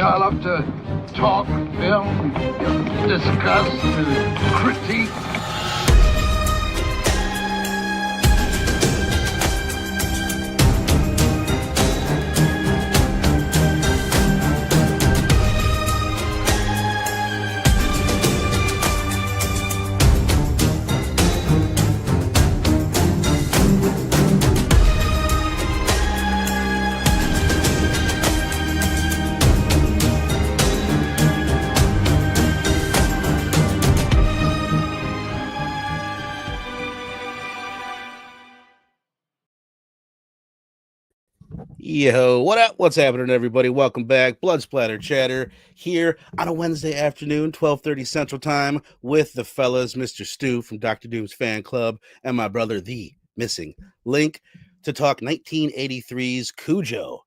y'all love to talk, film, discuss, critique. Yo, what up? What's happening, everybody? Welcome back. Blood Splatter Chatter here on a Wednesday afternoon, 12:30 Central Time, with the fellas, Mr. Stu from Dr. Doom's Fan Club, and my brother, the Missing Link, to talk 1983's Cujo.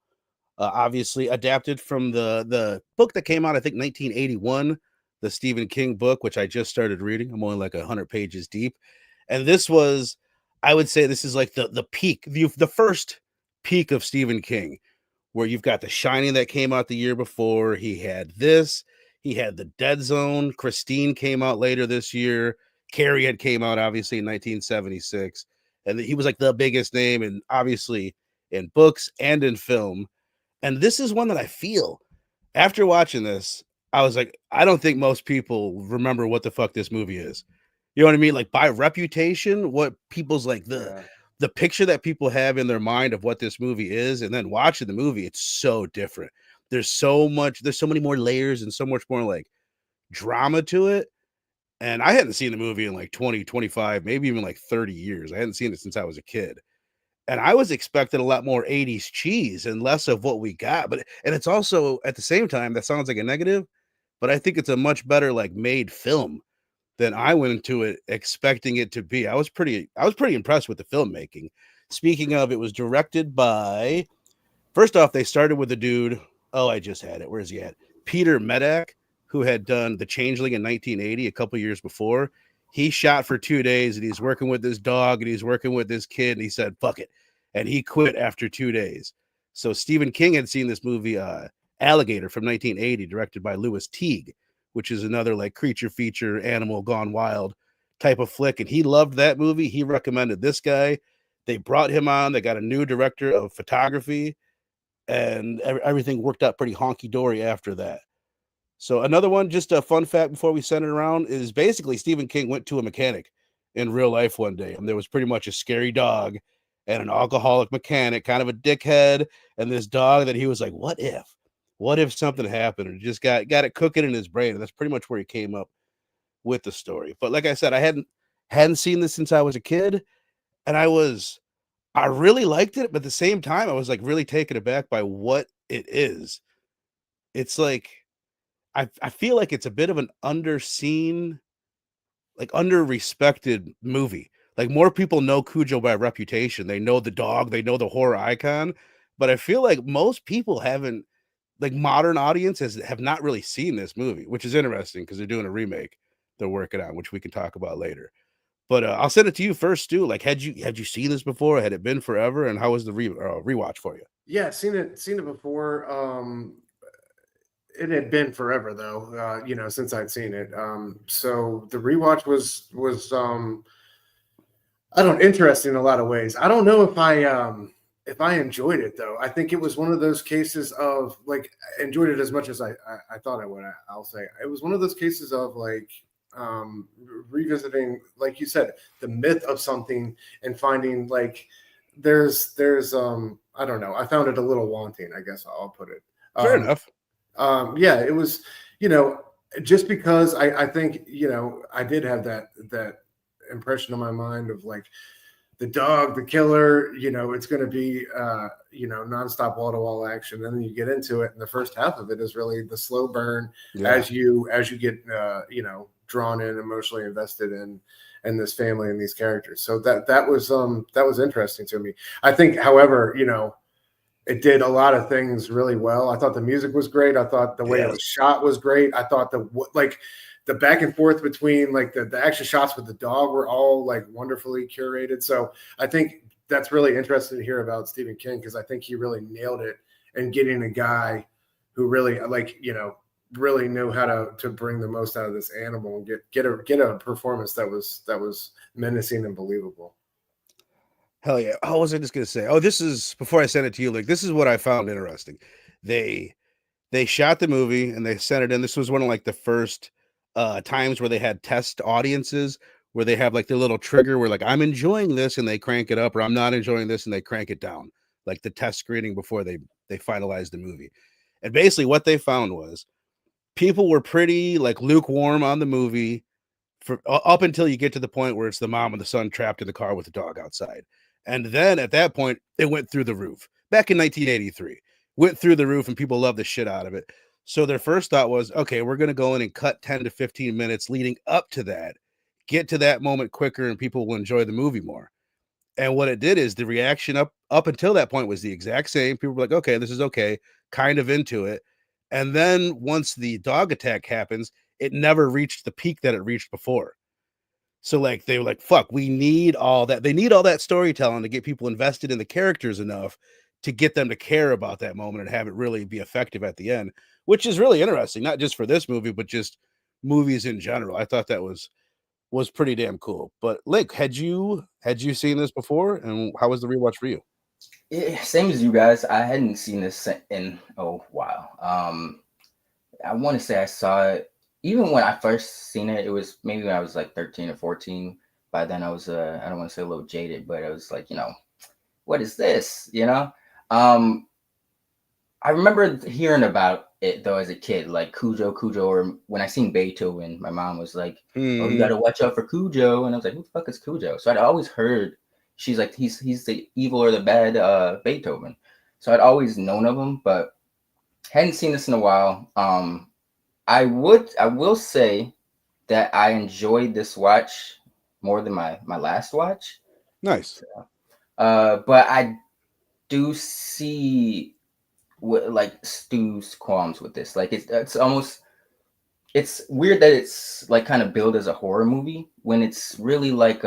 Obviously adapted from the book that came out, I think, 1981, the Stephen King book, which I just started reading. I'm only like 100 pages deep, and this was, I would say, this is like the peak, the first peak of Stephen King, where you've got The Shining that came out the year before. He had this. He had The Dead Zone. Christine came out later this year. Carrie had came out obviously in 1976, and he was like the biggest name, and obviously in books and in film. And this is one that I feel, after watching this, I was like, I don't think most people remember what the fuck this movie is. You know what I mean? Like, by reputation, what people's like the picture that people have in their mind of what this movie is, and then watching the movie, it's so different. There's so many more layers and so much more like drama to it. And I hadn't seen the movie in like 20, 25, maybe even like 30 years. I hadn't seen it since I was a kid. And I was expecting a lot more 80s cheese and less of what we got. And it's also, at the same time, that sounds like a negative, but I think it's a much better like made film than I went into it expecting it to be. I was pretty impressed with the filmmaking. Speaking of, it was directed by, first off, they started with a dude. Oh, I just had it. Where's he at? Peter Medak, who had done The Changeling in 1980, a couple years before. He shot for 2 days, and he's working with this dog, and he's working with this kid, and he said, fuck it. And he quit after 2 days. So Stephen King had seen this movie, Alligator from 1980, directed by Louis Teague, which is another like creature feature, animal gone wild type of flick. And he loved that movie. He recommended this guy. They brought him on. They got a new director of photography, and everything worked out pretty honky-dory after that. So another one, just a fun fact before we send it around, is basically Stephen King went to a mechanic in real life one day, and there was pretty much a scary dog and an alcoholic mechanic, kind of a dickhead, and this dog that he was like, what if something happened? And just got it cooking in his brain. And that's pretty much where he came up with the story. But like I said, I hadn't seen this since I was a kid, and I really liked it, but at the same time, I was like really taken aback by what it is. It's like, I feel like it's a bit of an underseen, like under-respected movie. Like, more people know Cujo by reputation. They know the dog, they know the horror icon, but I feel like most people haven't, like modern audiences have not really seen this movie, which is interesting because they're doing a remake they're working on, which we can talk about later. But I'll send it to you first, Stu. Like, had you seen this before? Had it been forever? And how was the rewatch for you? Yeah, seen it before. It had been forever though, since I'd seen it. So the rewatch was I don't interesting in a lot of ways. I don't know if I enjoyed it though. I think it was one of those cases of like enjoyed it as much as I thought I would. I'll say it was one of those cases of like revisiting, like you said, the myth of something and finding like there's I don't know. I found it a little wanting, I guess I'll put it. Fair enough. Yeah, it was, just because I think, I did have that impression in my mind of like the dog, the killer, it's going to be, nonstop wall to wall action. And then you get into it. And the first half of it is really the slow burn as you get, drawn in, emotionally invested in this family and these characters. So that was interesting to me. I think, however, it did a lot of things really well. I thought the music was great. I thought the way it was shot was great. I thought the back and forth between like the action shots with the dog were all like wonderfully curated. So I think that's really interesting to hear about Stephen King, because I think he really nailed it in getting a guy who really really knew how to bring the most out of this animal and get a performance that was menacing and believable. Hell yeah. How was I just gonna say? Oh, this is before I sent it to you. Like, this is what I found interesting. They shot the movie and they sent it in. This was one of like the first times where they had test audiences where they have like the little trigger where like I'm enjoying this and they crank it up, or I'm not enjoying this and they crank it down, like the test screening before they finalized the movie. And basically what they found was people were pretty like lukewarm on the movie for up until you get to the point where it's the mom and the son trapped in the car with the dog outside. And then at that point, it went through the roof. Back in 1983, went through the roof and people loved the shit out of it. So their first thought was, okay, we're going to go in and cut 10 to 15 minutes leading up to that, get to that moment quicker and people will enjoy the movie more. And what it did is the reaction up until that point was the exact same. People were like, okay, this is okay, kind of into it. And then once the dog attack happens, it never reached the peak that it reached before. So like they were like, fuck, we need all that. They need all that storytelling to get people invested in the characters enough to get them to care about that moment and have it really be effective at the end, which is really interesting, not just for this movie, but just movies in general. I thought that was pretty damn cool. But Link, had you seen this before, and how was the rewatch for you? Yeah, same as you guys. I hadn't seen this in a while. I want to say I saw it even when I first seen it. It was maybe when I was like 13 or 14. By then I was I don't want to say a little jaded, but I was like, what is this? I remember hearing about it though as a kid, like Cujo, or when I seen Beethoven, my mom was like, "Oh, you got to watch out for Cujo," and I was like, "Who the fuck is Cujo?" So I'd always heard she's like, he's the evil or the bad Beethoven. So I'd always known of him, but hadn't seen this in a while. I will say that I enjoyed this watch more than my last watch. Nice. But I do see like Stu's qualms with this. Like it's almost, it's weird that it's like kind of billed as a horror movie when it's really like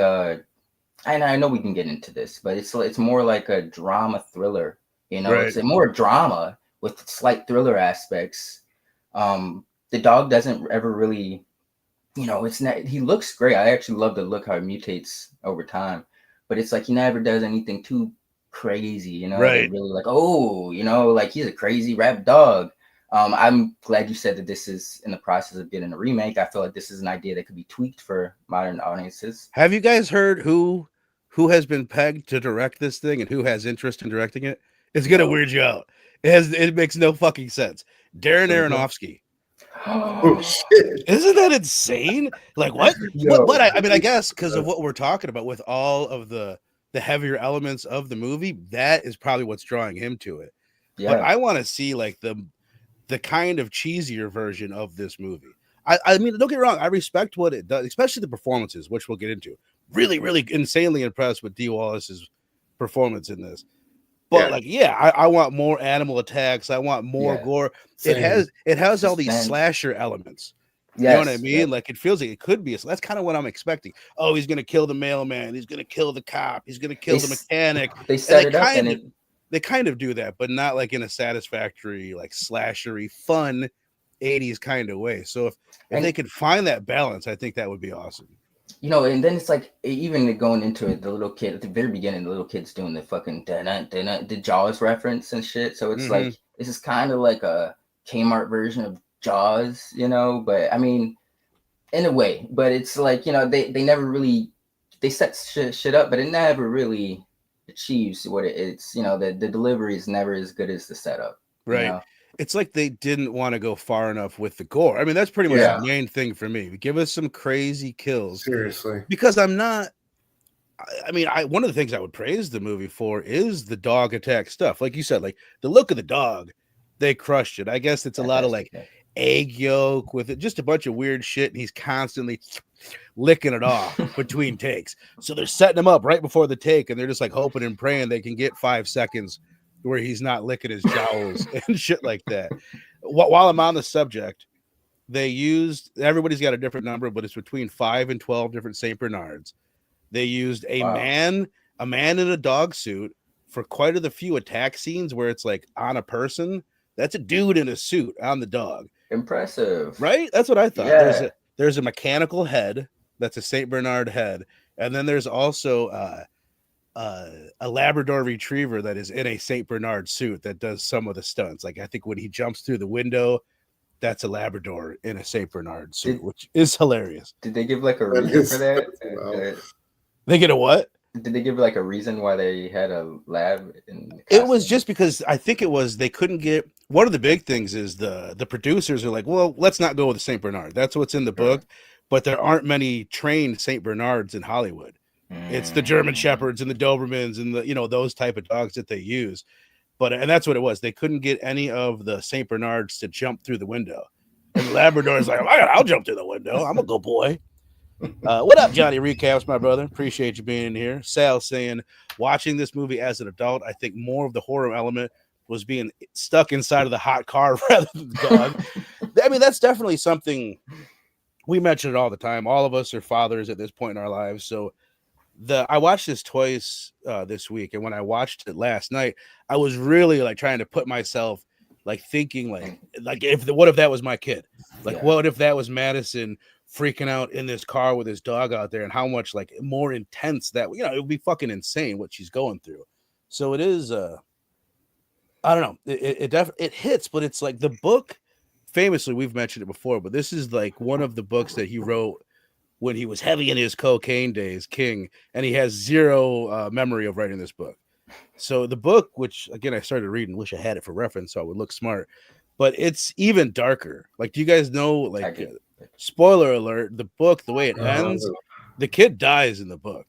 and I know we can get into this, but it's more like a drama thriller. Right. It's a more drama with slight thriller aspects. The dog doesn't ever really, it's not. He looks great. I actually love the look how it mutates over time, but it's like he never does anything too crazy. Right. Really like, like he's a crazy rap dog. I'm glad you said that this is in the process of getting a remake. I feel like this is an idea that could be tweaked for modern audiences. Have you guys heard who has been pegged to direct this thing and who has interest in directing it? It's gonna weird you out. It makes no fucking sense. Darren Aronofsky. Oh shit! Isn't that insane? Like what? Yo. What? I mean, I guess because of what we're talking about with all of the heavier elements of the movie, that is probably what's drawing him to it. Yeah. But I want to see like the kind of cheesier version of this movie. I mean, don't get me wrong, I respect what it does, especially the performances, which we'll get into. Really, really insanely impressed with Dee Wallace's performance in this. But I want more animal attacks. I want more gore. Same. It has all these slasher elements. You know what I mean? Yep. Like it feels like it could be. So that's kind of what I'm expecting. Oh, he's gonna kill the mailman. He's gonna kill the cop. He's gonna kill the mechanic. They set it up and they kind of do that, but not like in a satisfactory, like slashery, fun 80s kind of way. So if they could find that balance, I think that would be awesome. And then it's like, even going into it, the little kid at the very beginning, the little kid's doing the fucking the Jaws reference and shit. So it's like, this is kind of like a Kmart version of Jaws, but I mean, in a way, but it's like, they never really, they set shit up, but it never really achieves what it's, the delivery is never as good as the setup. Right. It's like they didn't want to go far enough with the gore. I mean, that's pretty much the main thing for me. Give us some crazy kills. Seriously. Because one of the things I would praise the movie for is the dog attack stuff. Like you said, like the look of the dog, they crushed it. I guess it's a lot of like egg yolk with it, just a bunch of weird shit. And he's constantly licking it off between takes. So they're setting him up right before the take and they're just like hoping and praying they can get 5 seconds where he's not licking his jowls and shit like that. While I'm on the subject, everybody's got a different number, but it's between 5 and 12 different St. Bernards. They used a man in a dog suit for quite a few attack scenes where it's like on a person That's a dude in a suit on the dog. Impressive. Right? That's what I thought. Yeah. There's a mechanical head that's a Saint Bernard head, and then there's also a Labrador Retriever that is in a Saint Bernard suit that does some of the stunts. Like I think when he jumps through the window, that's a Labrador in a Saint Bernard suit, which is hilarious. Did they give like a reason for that? Wow. They get a what? Did they give like a reason why they had a lab in the It was costume? just because I think it was they couldn't get one of the big things is the producers are like, well, let's not go with the Saint Bernard. That's what's in the book, but there aren't many trained Saint Bernards in Hollywood. It's the German Shepherds and the Dobermans and the those type of dogs that they use. And that's what it was. They couldn't get any of the Saint Bernards to jump through the window. And the Labrador's like, I'll jump through the window. I'm a good boy. What up, Johnny Recaps, my brother? Appreciate you being in here. Sal saying, watching this movie as an adult, I think more of the horror element was being stuck inside of the hot car rather than the dog. I mean, that's definitely something we mention it all the time. All of us are fathers at this point in our lives. So I watched this twice this week, and when I watched it last night, I was really like trying to put myself like thinking like what if that was my kid? Like what if that was Madison freaking out in this car with his dog out there, and how much like more intense that it would be fucking insane what she's going through. So it is I don't know, it definitely it hits, but it's like the book famously, we've mentioned it before, but this is like one of the books that he wrote when he was heavy in his cocaine days, King, and he has zero memory of writing this book. So the book, which again I started reading, wish I had it for reference so I would look smart, but it's even darker. Like, do you guys know? Like, spoiler alert: the book, the way it ends, the kid dies in the book.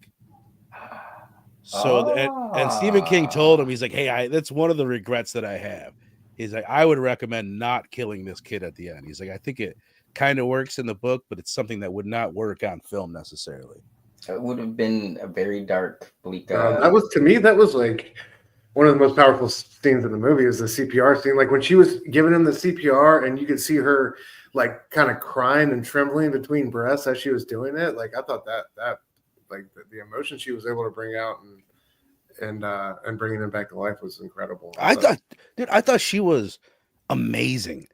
So and Stephen King told him, he's like, "Hey, that's one of the regrets that I have." He's like, "I would recommend not killing this kid at the end." He's like, "I think it kind of works in the book, but it's something that would not work on film necessarily." It would have been a very dark, bleak. That was, to me, that was like one of the most powerful scenes in the movie is the CPR scene. Like when she was giving him the CPR and you could see her like kind of crying and trembling between breaths as she was doing it. Like I thought that like the emotion she was able to bring out and bringing him back to life was incredible. I thought she was amazing.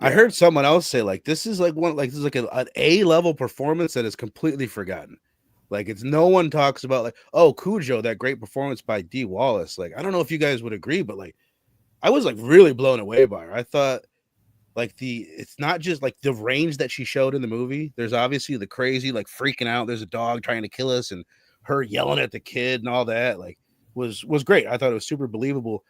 Yeah. I heard someone else say like this is like an A-level performance that is completely forgotten. Like it's no one talks about like, oh, Cujo, that great performance by Dee Wallace. Like I don't know if you guys would agree, but like I was like really blown away by her. I thought like it's not just like the range that she showed in the movie. There's obviously the crazy like freaking out. There's a dog trying to kill us and her yelling at the kid and all that like was great. I thought it was super believable.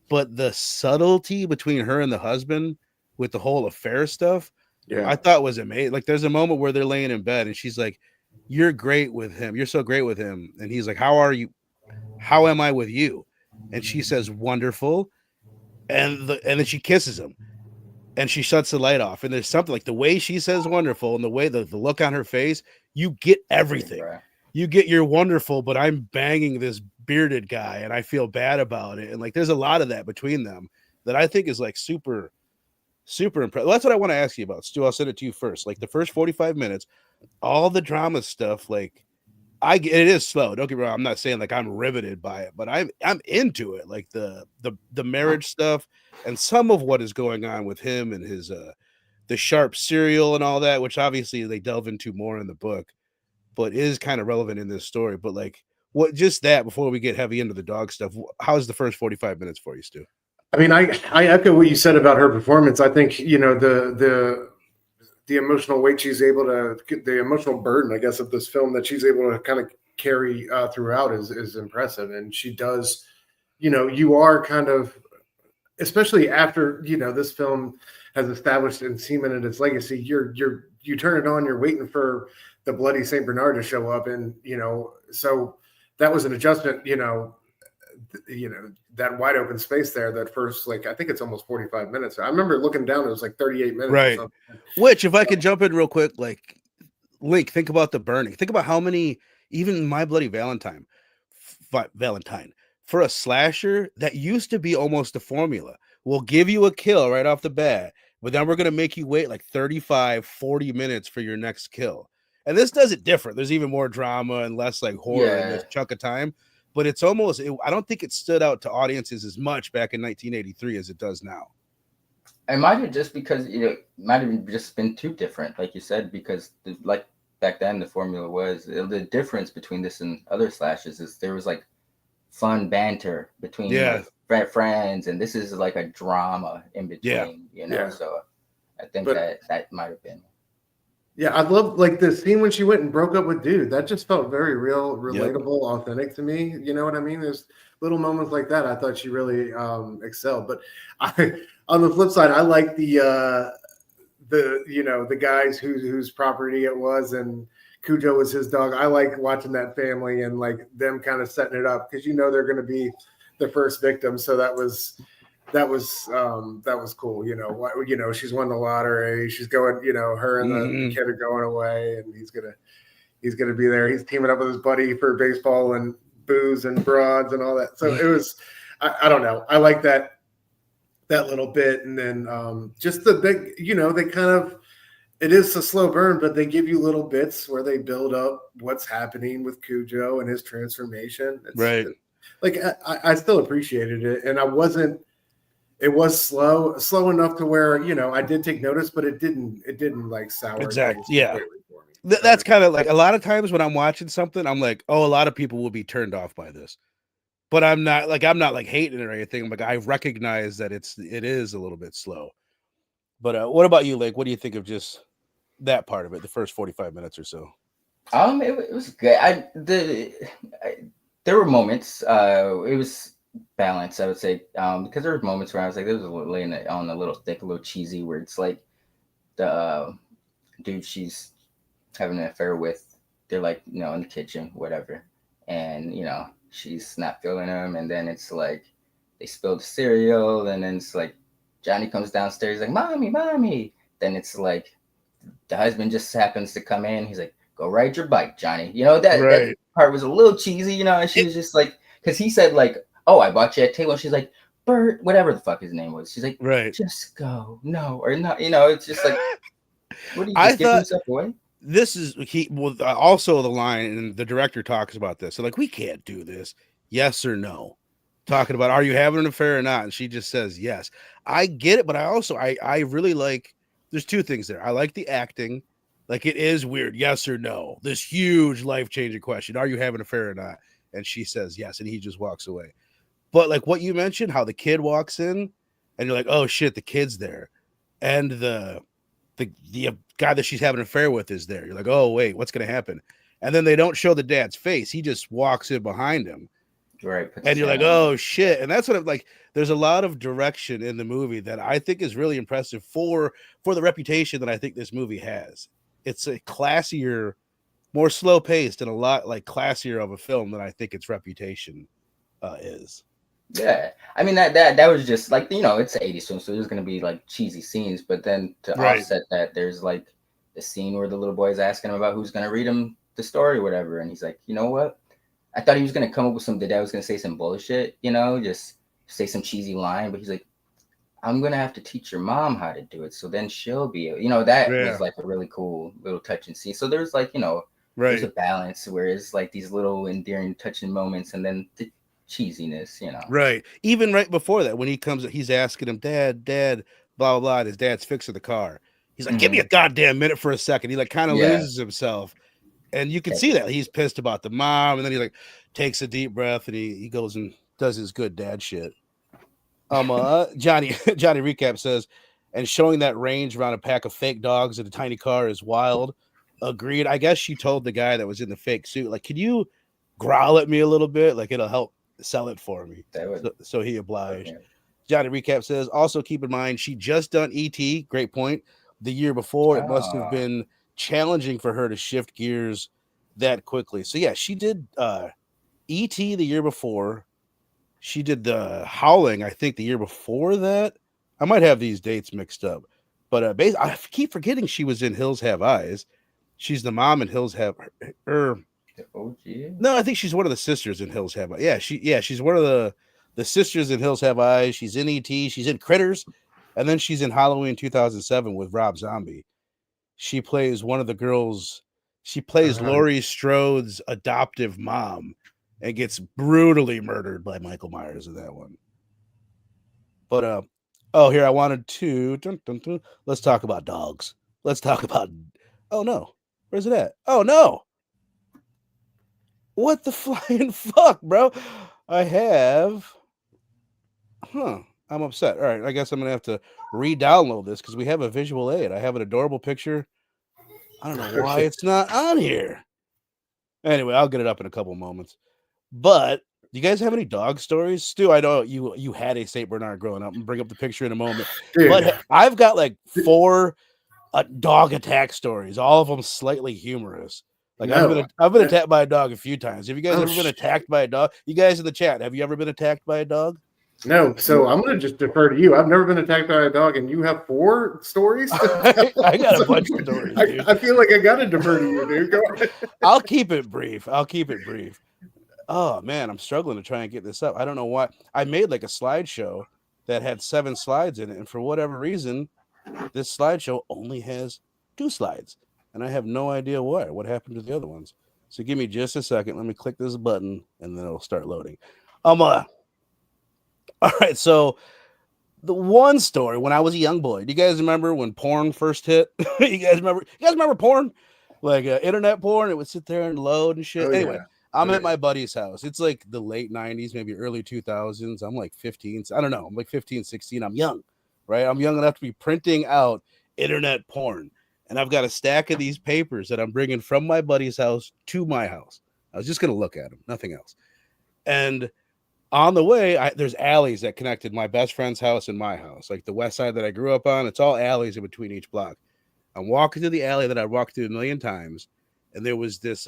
But the subtlety between her and the husband with the whole affair stuff, I thought was amazing. Like there's a moment where they're laying in bed and she's like, "You're great with him. You're so great with him." And he's like, "How are you? How am I with you?" And she says, "Wonderful." And then she kisses him and she shuts the light off. And there's something like the way she says wonderful and the way the look on her face, you get everything. You get you're wonderful, but I'm banging this bearded guy and I feel bad about it. And like there's a lot of that between them that I think is like super, super impressive. That's what I want to ask you about, Stu. I'll send it to you first. Like the first 45 minutes, all the drama stuff, like it is slow. Don't get me wrong. I'm not saying like I'm riveted by it, but I'm into it. Like the marriage stuff and some of what is going on with him and his the sharp cereal and all that, which obviously they delve into more in the book, but is kind of relevant in this story. But like what just that before we get heavy into the dog stuff, how's the first 45 minutes for you, Stu? I mean, I echo what you said about her performance. I think, the emotional weight she's able to, the emotional burden, I guess, of this film that she's able to kind of carry throughout is impressive. And she does, you are kind of, especially after, this film has established and cemented its legacy, you turn it on, you're waiting for the bloody St. Bernard to show up. And, so that was an adjustment, that wide open space there, that first, like, I think it's almost 45 minutes. I remember looking down, it was like 38 minutes. Right. Which, if I could jump in real quick, like, Link, think about the burning. Think about how many, even My Bloody Valentine, for a slasher, that used to be almost a formula. We'll give you a kill right off the bat, but then we're going to make you wait like 35, 40 minutes for your next kill. And this does it different. There's even more drama and less like horror in this chunk of time. But it's almost, I don't think it stood out to audiences as much back in 1983 as it does now. It might have just because might have just been too different, like you said, because like back then the formula was the difference between this and other slashes is there was like fun banter between Yeah. like friends, and this is like a drama in Yeah. between, Yeah. So I think But that might have been. yeah, I love like the scene when she went and broke up with dude. That just felt very real, Yep. relatable, authentic to me. You know what I mean? There's little moments like that. I thought she really excelled. But on the flip side, I like the guys whose property it was, and Cujo was his dog. I like watching that family and like them kind of setting it up because they're going to be the first victim. So that was cool. She's won the lottery. She's going. Her and the kid are going away, and he's gonna be there. He's teaming up with his buddy for baseball and booze and broads and all that. So it was. I don't know. I like that little bit, and then just the big. They kind of. It is a slow burn, but they give you little bits where they build up what's happening with Cujo and his transformation. Right. Like I still appreciated it, and I wasn't. It was slow enough to where I did take notice, but it didn't like sour Exactly. things Yeah. completely for me. That's kind of like a lot of times when I'm watching something, I'm like, oh, a lot of people will be turned off by this, but I'm not like hating it or anything. I'm like, I recognize that it is a little bit slow. But what about you, Lake? What do you think of just that part of it, the first 45 minutes or so? It was good. There were moments. It was balanced, I would say, because there were moments where I was like, this was laying on a little thick, a little cheesy, where it's like the dude she's having an affair with, they're like, in the kitchen, whatever, and she's not feeling him, and then it's like they spilled the cereal, and then it's like Johnny comes downstairs like, mommy. Then it's like the husband just happens to come in. He's like, go ride your bike, Johnny. That part was a little cheesy, and she was just like, because he said like, oh, I bought you a table. And she's like, Bert, whatever the fuck his name was. She's like, just go, no, or not. It's just like, what are you just giving yourself away? This is also the line, and the director talks about this. So like, we can't do this. Yes or no? Talking about, are you having an affair or not? And she just says yes. I get it, but I really like. There's two things there. I like the acting. Like, it is weird. Yes or no? This huge life-changing question. Are you having an affair or not? And she says yes, and he just walks away. But like what you mentioned, how the kid walks in, and you're like, oh shit, the kid's there, and the guy that she's having an affair with is there. You're like, oh wait, what's gonna happen? And then they don't show the dad's face. He just walks in behind him. Right. And you're like, oh shit. And that's what I'm like. There's a lot of direction in the movie that I think is really impressive for the reputation that I think this movie has. It's a classier, more slow paced, and a lot like classier of a film than I think its reputation is. Yeah, I mean that was just like, it's an 80s film, so there's gonna be like cheesy scenes, but then to offset that, there's like the scene where the little boy's asking him about who's gonna read him the story or whatever, and he's like, you know what? I thought he was gonna come up with the dad was gonna say some bullshit, just say some cheesy line, but he's like, I'm gonna have to teach your mom how to do it, so then she'll be, that was like a really cool little touching scene. So there's like, there's a balance where it's like these little endearing, touching moments, and then the cheesiness, Right. Even right before that, when he comes, he's asking him, Dad, blah, blah, blah. And his dad's fixing the car. He's like, give me a goddamn minute for a second. He like kind of loses himself. And you can see that he's pissed about the mom. And then he like takes a deep breath and he goes and does his good dad shit. Johnny Recap says, and showing that range around a pack of fake dogs in a tiny car is wild. Agreed. I guess she told the guy that was in the fake suit, like, can you growl at me a little bit? Like, it'll help sell it for me. So he obliged. Okay. Johnny Recap says, also keep in mind, she just done E.T., great point, the year before. It must have been challenging for her to shift gears that quickly. So yeah, she did E.T. the year before. She did the Howling, I think, the year before that. I might have these dates mixed up. But I keep forgetting she was in Hills Have Eyes. She's the mom in Hills Have No, I think she's one of the sisters in Hills Have Eyes. She's one of the sisters in Hills Have Eyes. She's in E.T., she's in Critters, and then she's in Halloween 2007 with Rob Zombie. She plays one of the girls. She plays Laurie Strode's adoptive mom and gets brutally murdered by Michael Myers in that one. But Oh, here I wanted to. Let's talk about dogs. Let's talk about. Oh no, where's it at? Oh no, what the flying fuck, bro? I have. Huh. I'm upset. All right, I guess I'm gonna have to re-download this because we have a visual aid. I have an adorable picture. I don't know why Okay. it's not on here. Anyway, I'll get it up in a couple moments. But do you guys have any dog stories? Stu, I know you had a Saint Bernard growing up. I'm gonna bring up the picture in a moment. Dude, But I've got like 4 dog attack stories, all of them slightly humorous. Like no. I've been attacked by a dog a few times. Have you guys Oh, ever been shit. attacked by a dog? You guys in the chat, have you ever been attacked by a dog? No, so I'm gonna just defer to you. I've never been attacked by a dog, and you have 4 stories. I got a bunch of stories, dude. I feel like I gotta defer to you, dude. Go ahead. I'll keep it brief. Oh man, I'm struggling to try and get this up. I don't know why. I made like a slideshow that had 7 slides in it, and for whatever reason, this slideshow only has 2 slides, and I have no idea why. What happened to the other ones? So give me just a second. Let me click this button, and then it'll start loading. All right. So the one story when I was a young boy. Do you guys remember when porn first hit? You guys remember porn? Like internet porn? It would sit there and load and shit. Oh, Anyway, yeah. I'm at my buddy's house. It's like the late 90s, maybe early 2000s. I'm like 15. I don't know. I'm like 15, 16. I'm young, right? I'm young enough to be printing out internet porn. And I've got a stack of these papers that I'm bringing from my buddy's house to my house. I was just going to look at them, nothing else. And on the way, there's alleys that connected my best friend's house and my house. Like the west side that I grew up on, it's all alleys in between each block. I'm walking through the alley that I walked through a million times, and there was this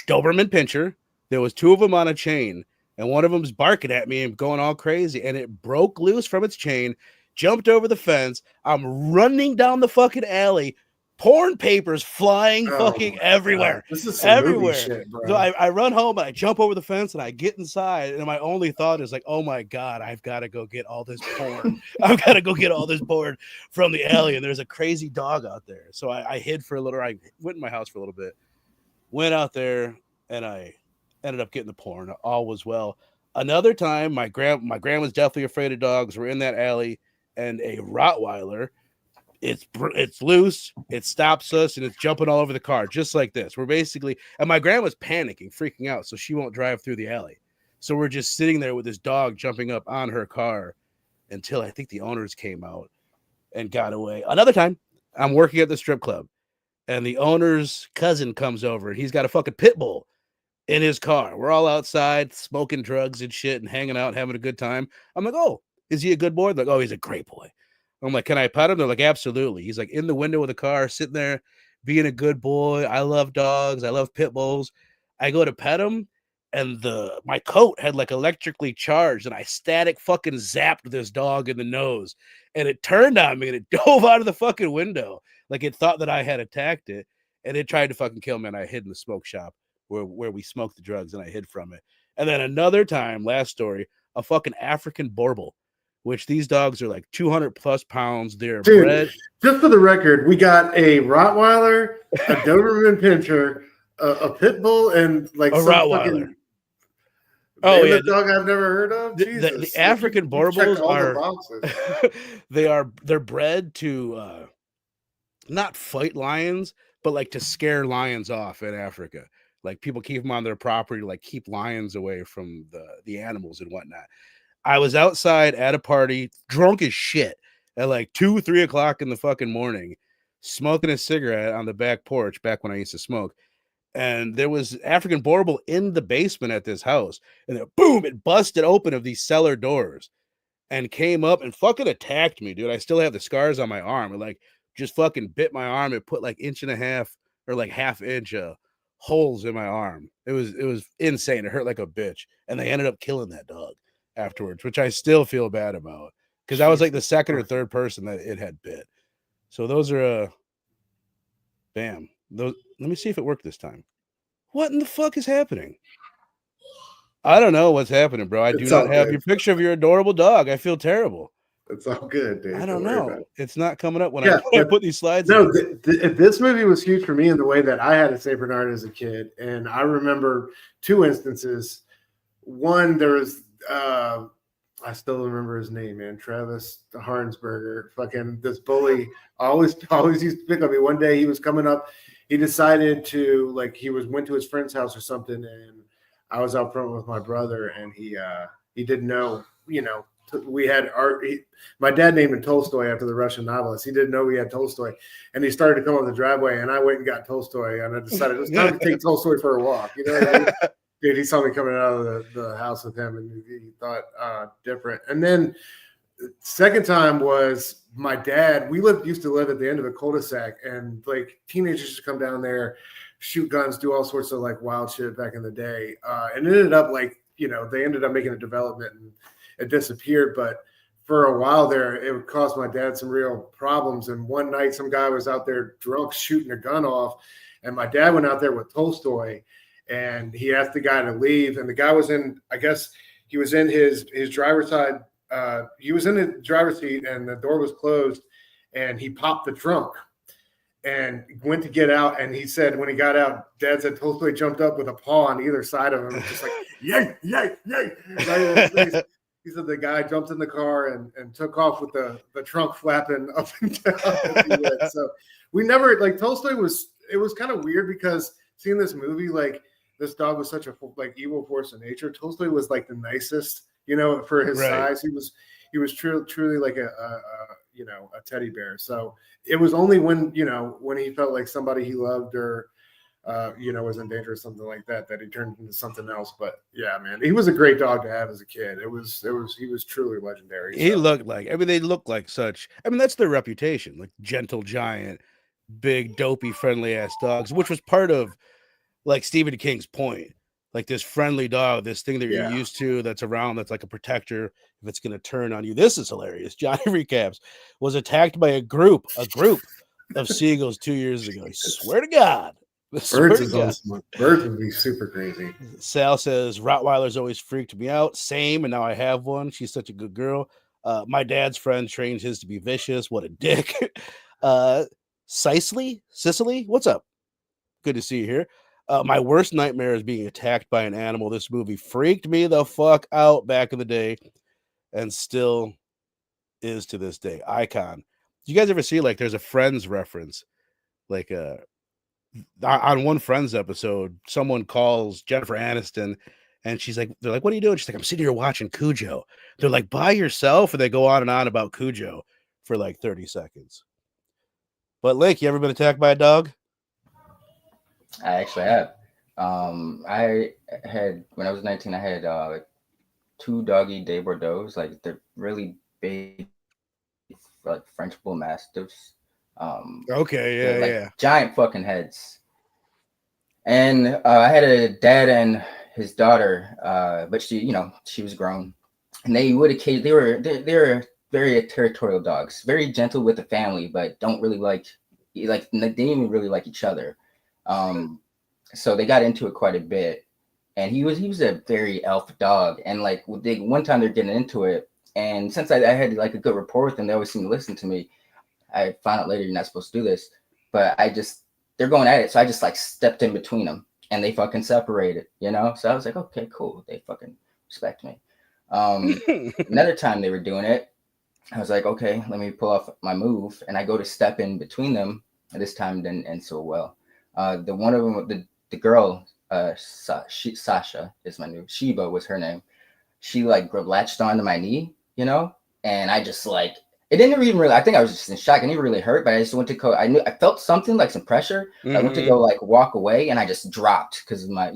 Doberman Pinscher. There was 2 of them on a chain, and one of them's barking at me and going all crazy, and it broke loose from its chain, jumped over the fence. I'm running down the fucking alley, porn papers flying fucking everywhere. This is some movie shit, bro. So I run home and I jump over the fence and I get inside, and my only thought is like, oh my God, I've got to go get all this porn. I've got to go get all this porn from the alley, and there's a crazy dog out there. So I hid for a little. I went in my house for a little bit, went out there, and I ended up getting the porn. All was well. Another time, my grandma's definitely afraid of dogs. We're in that alley, and a Rottweiler. It's loose, it stops us, and it's jumping all over the car, just like this. We're basically, and my grandma's panicking, freaking out, so she won't drive through the alley. So we're just sitting there with this dog jumping up on her car until I think the owners came out and got away. Another time, I'm working at the strip club, and the owner's cousin comes over, and he's got a fucking pit bull in his car. We're all outside smoking drugs and shit and hanging out, having a good time. I'm like, oh, is he a good boy? They're like, oh, he's a great boy. I'm like, can I pet him? They're like, absolutely. He's like in the window of the car, sitting there, being a good boy. I love dogs. I love pit bulls. I go to pet him, and my coat had like electrically charged, and I static fucking zapped this dog in the nose, and it turned on me, and it dove out of the fucking window. Like it thought that I had attacked it, and it tried to fucking kill me, and I hid in the smoke shop where we smoked the drugs, and I hid from it. And then another time, last story, a fucking African Borbal, which these dogs are like 200 plus pounds. They're bred. Just for the record, we got a Rottweiler, a Doberman Pinscher, a pit bull, and like a some Rottweiler. fucking Oh, dog I've never heard of. The African Borbals are they're bred to not fight lions, but like to scare lions off in Africa. Like people keep them on their property to like keep lions away from the animals and whatnot. I was outside at a party, drunk as shit, at like 2, 3 o'clock in the fucking morning, smoking a cigarette on the back porch back when I used to smoke. And there was African Borbal in the basement at this house. And then boom, it busted open of these cellar doors and came up and fucking attacked me, dude. I still have the scars on my arm. It like just fucking bit my arm. It put like 1.5 or like half-inch holes in my arm. It was insane. It hurt like a bitch. And they ended up killing that dog afterwards, which I still feel bad about because I was like the second or third person that it had bit. So those are bam. Those, let me see if it worked this time. What in the fuck is happening? I don't know what's happening, bro. I do not have your picture of your adorable dog. I feel terrible. It's all good, dude. I don't know. It's not coming up when I put these slides in. This movie was huge for me in the way that I had a Saint Bernard as a kid. And I remember 2 instances. One, there was I still remember his name, man. Travis Harnsberger. Fucking this bully always used to pick on me. One day he was coming up. He decided to like went to his friend's house or something, and I was out front with my brother, and he didn't know, we had art. My dad named him Tolstoy after the Russian novelist. He didn't know we had Tolstoy, and he started to come up the driveway, and I went and got Tolstoy, and I decided it was time to take Tolstoy for a walk. You know what I mean? Dude, he saw me coming out of the house with him, and he thought different. And then the second time was my dad. We used to live at the end of a cul-de-sac, and like teenagers used to come down there, shoot guns, do all sorts of like wild shit back in the day. And it ended up like, they ended up making a development and it disappeared. But for a while there, it caused my dad some real problems. And one night, some guy was out there drunk shooting a gun off, and my dad went out there with Tolstoy. And he asked the guy to leave, and the guy was he was in his driver's side. He was in the driver's seat, and the door was closed, and he popped the trunk and went to get out. And he said, when he got out, Dad said Tolstoy jumped up with a paw on either side of him, just like, yay, yay, yay. He said the guy jumped in the car and took off with the trunk flapping up and down. So we never, like, Tolstoy it was kind of weird because seeing this movie, like, this dog was such a like evil force of nature. Tolstoy was like the nicest, for his size. He was truly like a teddy bear. So it was only when he felt like somebody he loved or was in danger or something like that he turned into something else. But yeah, man, he was a great dog to have as a kid. He was truly legendary. He looked like, they look like such. That's their reputation, like gentle giant, big dopey friendly ass dogs, which was part of like Stephen King's point, like this friendly dog, this thing that you're used to, that's around, that's like a protector if it's going to turn on you. This is hilarious. Johnny recaps was attacked by a group of seagulls 2 years ago. I swear to God. Birds would be super crazy. Sal says Rottweilers always freaked me out. Same, and now I have one. She's such a good girl. My dad's friend trained his to be vicious. What a dick. Sicily, what's up? Good to see you here. My worst nightmare is being attacked by an animal. This movie freaked me the fuck out back in the day and still is to this day. Icon. Do you guys ever see, like, there's a Friends reference? Like, on one Friends episode, someone calls Jennifer Aniston and they're like, what are you doing? She's like, I'm sitting here watching Cujo. They're like, by yourself? And they go on and on about Cujo for like 30 seconds. But Lake, you ever been attacked by a dog? I actually have. I had, when I was 19, I had 2 doggy de Bordeaux's, like they're really big, like French bull mastiffs. Okay, yeah. Giant fucking heads. And I had a dad and his daughter, but she was grown, and they were very territorial dogs, very gentle with the family, but don't really they didn't even really like each other. So they got into it quite a bit, and he was a very alpha dog. And like one time they're getting into it, and since I had like a good rapport with them, they always seemed to listen to me. I found out later you're not supposed to do this, but they're going at it, so I just like stepped in between them, and they fucking separated, So I was like, okay, cool, they fucking respect me. Another time they were doing it, I was like, okay, let me pull off my move, and I go to step in between them, and this time didn't end so well. The one of them, the girl, Sasha is my new, Sheba was her name. She like latched onto my knee, and I just like, it didn't even really, I think I was just in shock. It didn't really hurt, but I just went to go, I felt something like some pressure. Mm-hmm. I went to go like walk away, and I just dropped because my,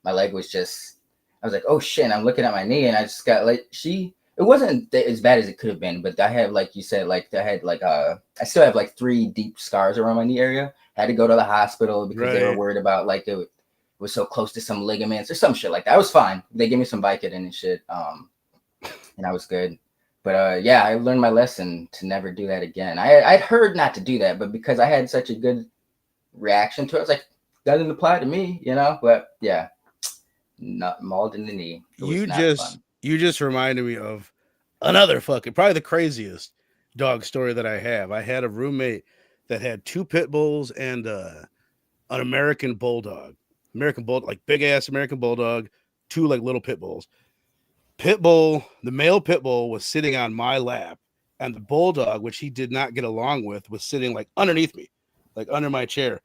my leg was just, I was like, oh shit. And I'm looking at my knee, and I just got like, it wasn't as bad as it could have been, but I had, like you said, like I had like, I still have like 3 deep scars around my knee area. I had to go to the hospital because they were worried about like it was so close to some ligaments or some shit like that. I was fine. They gave me some Vicodin and shit. And I was good. But yeah, I learned my lesson to never do that again. I'd heard not to do that, but because I had such a good reaction to it, I was like, that didn't apply to me, But yeah, not mauled in the knee. You just reminded me of another probably the craziest dog story that I have. I had a roommate that had 2 pit bulls and an American bulldog, like big ass American bulldog, 2 like little pit bulls. the male pit bull was sitting on my lap, and the bulldog, which he did not get along with, was sitting like underneath me, like under my chair.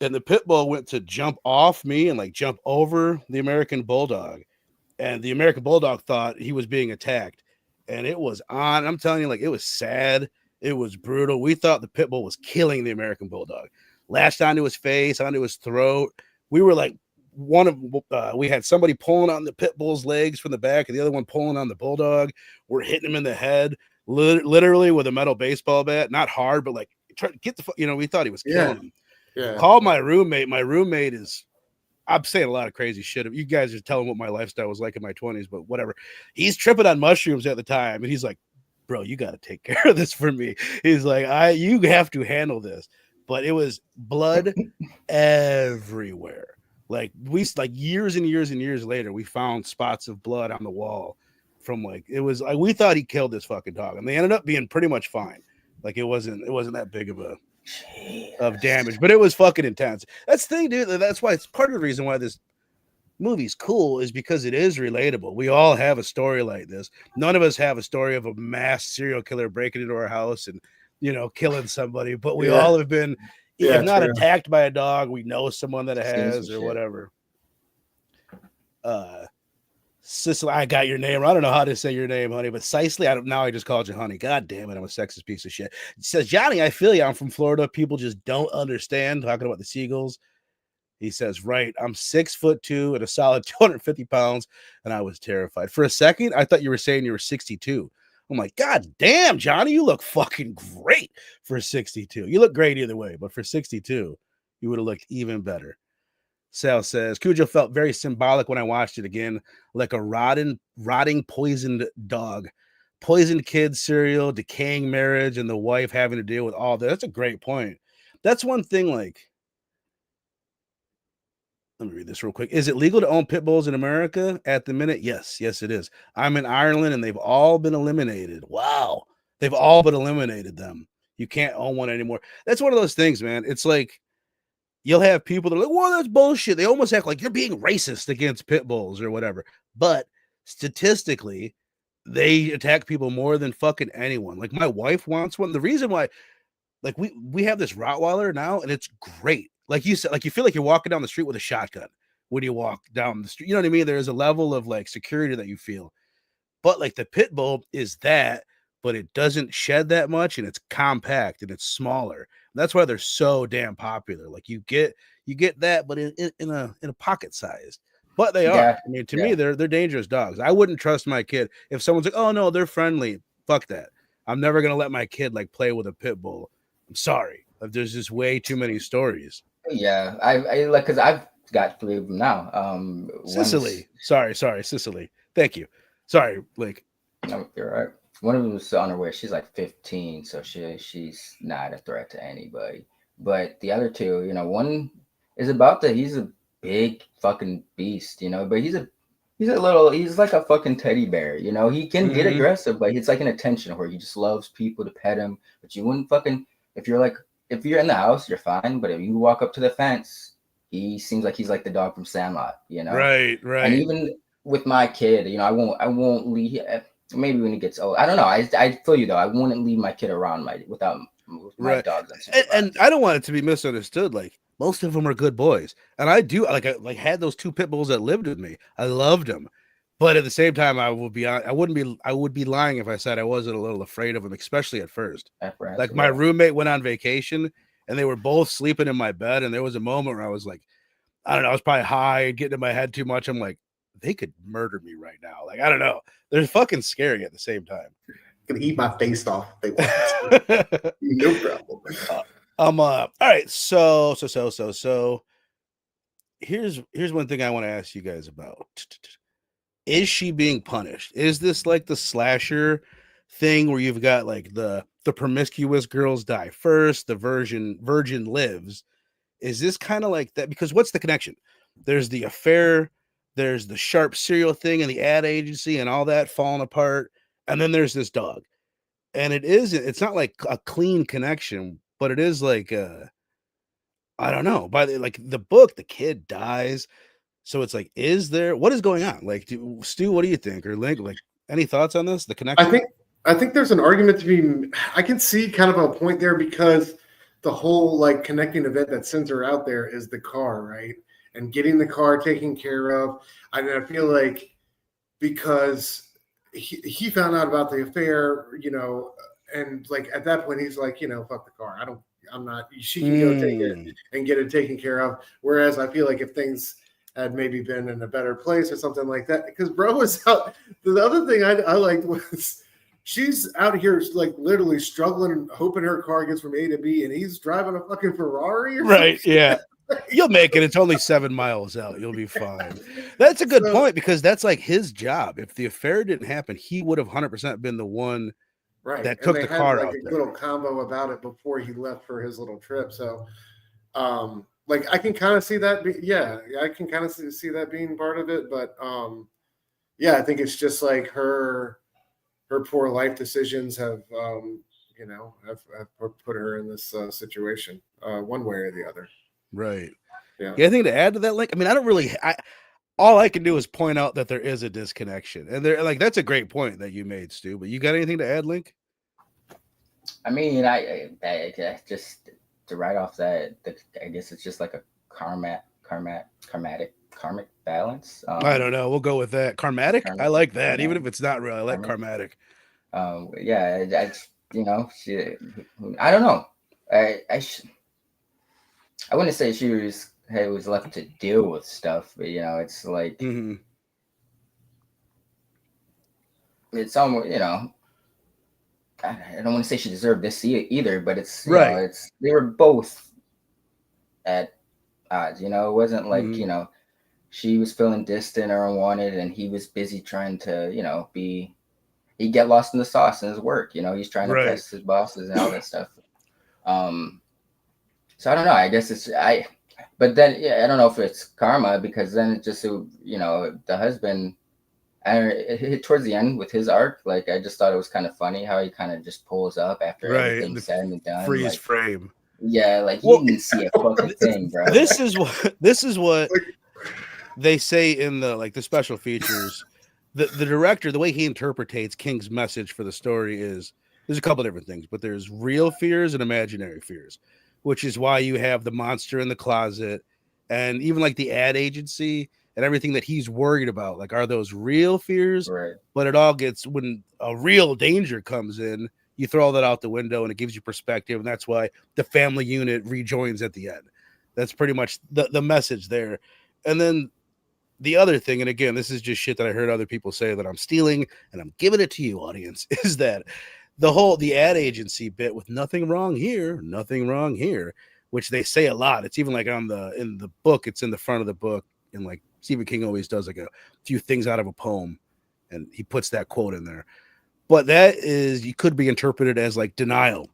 And the pit bull went to jump off me and like jump over the American bulldog. And the American bulldog thought he was being attacked. And it was on. I'm telling you, like, it was sad. It was brutal. We thought the pit bull was killing the American bulldog. Lashed onto his face, onto his throat. We were like, we had somebody pulling on the pit bull's legs from the back, and the other one pulling on the bulldog. We're hitting him in the head, literally with a metal baseball bat. Not hard, but like, try to get we thought he was killing him. Yeah. Called my roommate. My roommate is, I'm saying a lot of crazy shit. You guys are telling what my lifestyle was like in my 20s, but whatever. He's tripping on mushrooms at the time, and he's like, bro, you got to take care of this for me. He's like, you have to handle this. But it was blood everywhere. Like years and years and years later, we found spots of blood on the wall from it was like, we thought he killed this fucking dog, and they ended up being pretty much fine. Like it wasn't that big of damage, but it was fucking intense. That's the thing, dude. That's why it's part of the reason why this movie's cool, is because it is relatable. We all have a story like this. None of us have a story of a mass serial killer breaking into our house and killing somebody, but we all have been, if not attacked by a dog, we know someone that has or whatever. Cicely, I got your name. I don't know how to say your name, honey, but Cicely, I just called you honey. God damn it, I'm a sexist piece of shit. It says, Johnny, I feel you. I'm from Florida. People just don't understand. Talking about the seagulls. He says, right, I'm 6'2" and a solid 250 pounds, and I was terrified. For a second, I thought you were saying you were 62. I'm like, God damn, Johnny, you look fucking great for 62. You look great either way, but for 62, you would have looked even better. Sal says, Cujo felt very symbolic when I watched it again, like a rotting, poisoned dog. Poisoned kids, cereal, decaying marriage, and the wife having to deal with all that. That's a great point. That's one thing, like, let me read this real quick. Is it legal to own pit bulls in America at the minute? Yes, it is. I'm in Ireland, and they've all been eliminated. Wow. They've all but eliminated them. You can't own one anymore. That's one of those things, man. It's like, you'll have people that are like, well, that's bullshit. They almost act like you're being racist against pit bulls or whatever. But statistically, they attack people more than fucking anyone. Like, my wife wants one. The reason why, like, we have this Rottweiler now, and it's great. Like you said, like, you feel like you're walking down the street with a shotgun when you walk down the street. You know what I mean? There's a level of like security that you feel. But like the pit bull is that, but it doesn't shed that much, and it's compact and it's smaller. That's why they're so damn popular. Like you get that, but in a pocket size. But they are. I mean, to me, they're dangerous dogs. I wouldn't trust my kid if someone's like, oh no, they're friendly. Fuck that. I'm never gonna let my kid like play with a pit bull. I'm sorry. There's just way too many stories. Yeah, I like, because I've got 3 of them now. Cicely. Sorry, Cicely. Thank you. Sorry, like. No, you're right. One of them was unaware. She's like 15, so she's not a threat to anybody. But the other 2, one is he's a big fucking beast, but he's like a fucking teddy bear, he can get aggressive, but it's like an attention where he just loves people to pet him. But you wouldn't fucking, if you're in the house, you're fine. But if you walk up to the fence, he seems like he's like the dog from Sandlot, Right. And even with my kid, I won't leave. Maybe when he gets old, I don't know. I feel you though. I wouldn't leave my kid around my dogs. And I don't want it to be misunderstood. Like, most of them are good boys, and I do I had those 2 pit bulls that lived with me. I loved them, but at the same time, I would be lying if I said I wasn't a little afraid of them, especially at first. Like, my roommate went on vacation, and they were both sleeping in my bed, and there was a moment where I was like, I don't know, I was probably high, getting in my head too much. I'm like, they could murder me right now. Like, I don't know. They're fucking scary at the same time. Can eat my face off if they want. No problem. All right. So here's one thing I want to ask you guys about. Is she being punished? Is this like the slasher thing where you've got like the promiscuous girls die first, the virgin lives? Is this kind of like that? Because what's the connection? There's the affair, there's the sharp cereal thing and the ad agency and all that falling apart, and then there's this dog. And it's not like a clean connection, but it is like I don't know. By the book, the kid dies. So it's like, what is going on? Like, Stu, what do you think? Or Link, like, any thoughts on this? The connection? I think there's an argument to be. I can see kind of a point there because the whole like connecting event that sends her out there is the car, right? And getting the car taken care of. I feel like because he found out about the affair, and like at that point he's like, fuck the car. I'm not. She can go take it and get it taken care of. Whereas I feel like if things had maybe been in a better place or something like that, because bro was out. The other thing I liked was she's out here like literally struggling, hoping her car gets from A to B, and he's driving a fucking Ferrari. Right? Yeah. You'll make it. It's only 7 miles out. You'll be fine. That's a good point because that's like his job. If the affair didn't happen, he would have 100% been the one that took the car out. Like a little combo about it before he left for his little trip. So, like I can kind of see that. I can kind of see that being part of it. But I think it's just like her poor life decisions have put her in this situation one way or the other. Right. Yeah. Anything to add to that, Link? I mean, all I can do is point out that there is a disconnection, and there, like, that's a great point that you made, Stu. But you got anything to add, Link? I mean, I just to write off that, I guess it's just like a karmic balance. I don't know. We'll go with that. Karmatic? I like that, even if it's not real. I like karmatic. I don't know. I wouldn't say she was left to deal with stuff, but it's like it's almost I don't want to say she deserved this either, but it's right. They were both at odds. It wasn't like she was feeling distant or unwanted, and he was busy trying to he'd get lost in the sauce in his work. He's trying to press his bosses and all that stuff. So I don't know. I guess but then I don't know if it's karma, because then it just the husband. It hit towards the end with his arc. Like, I just thought it was kind of funny how he kind of just pulls up after everything's said and done. Freeze frame. Yeah, like you didn't see a fucking thing, bro. This is what they say in the special features. The director, the way he interprets King's message for the story is there's a couple different things, but there's real fears and imaginary fears, which is why you have the monster in the closet and even like the ad agency and everything that he's worried about. Like, are those real fears? Right. But it all gets, when a real danger comes in, you throw that out the window and it gives you perspective. And that's why the family unit rejoins at the end. That's pretty much the message there. And then the other thing, and again, this is just shit that I heard other people say that I'm stealing and I'm giving it to you, audience, is that the ad agency bit with nothing wrong here, which they say a lot. It's even like in the book, it's in the front of the book. And like Stephen King always does like a few things out of a poem, and he puts that quote in there. But you could be interpreted as like denial.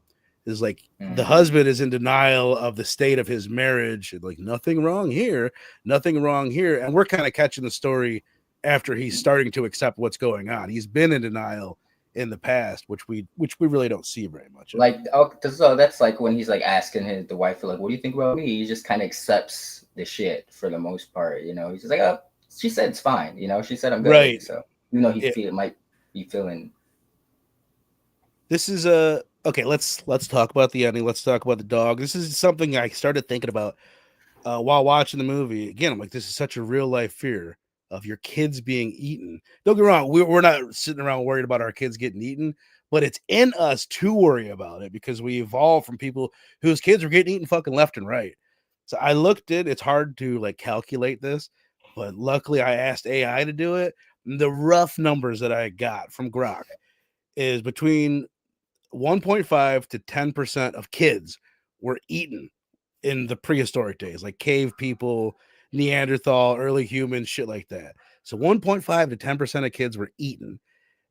Is like the husband is in denial of the state of his marriage, and like nothing wrong here. And we're kind of catching the story after he's starting to accept what's going on. He's been in denial in the past, which we really don't see very much. Like, so that's like when he's like asking the wife, like, what do you think about me? He just kind of accepts the shit for the most part. He's just like, oh, she said it's fine. She said I'm good. Right. So even though he might be feeling. This is okay. Let's talk about the ending. Let's talk about the dog. This is something I started thinking about while watching the movie. Again, I'm like, this is such a real life fear of your kids being eaten. Don't get me wrong. We're not sitting around worried about our kids getting eaten, but it's in us to worry about it because we evolved from people whose kids were getting eaten fucking left and right. So I looked at it's hard to like calculate this, but luckily I asked AI to do it. The rough numbers that I got from Grok is between 1.5 to 10% of kids were eaten in the prehistoric days, like cave people, Neanderthal, early humans, shit like that. So 1.5 to 10% of kids were eaten.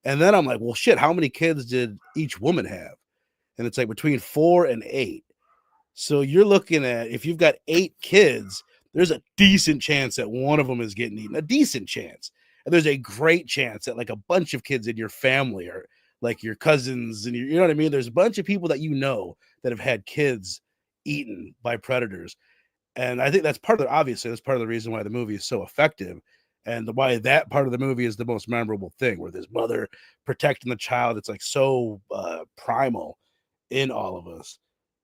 And then I'm like, well, shit, how many kids did each woman have? And it's like between 4 and 8. So you're looking at, if you've got 8 kids, there's a decent chance that one of them is getting eaten, a decent chance. And there's a great chance that like a bunch of kids in your family are like your cousins and you know what I mean? There's a bunch of people that that have had kids eaten by predators. And I think that's part of the reason why the movie is so effective, and why that part of the movie is the most memorable thing, where this mother protecting the child. It's like so primal in all of us.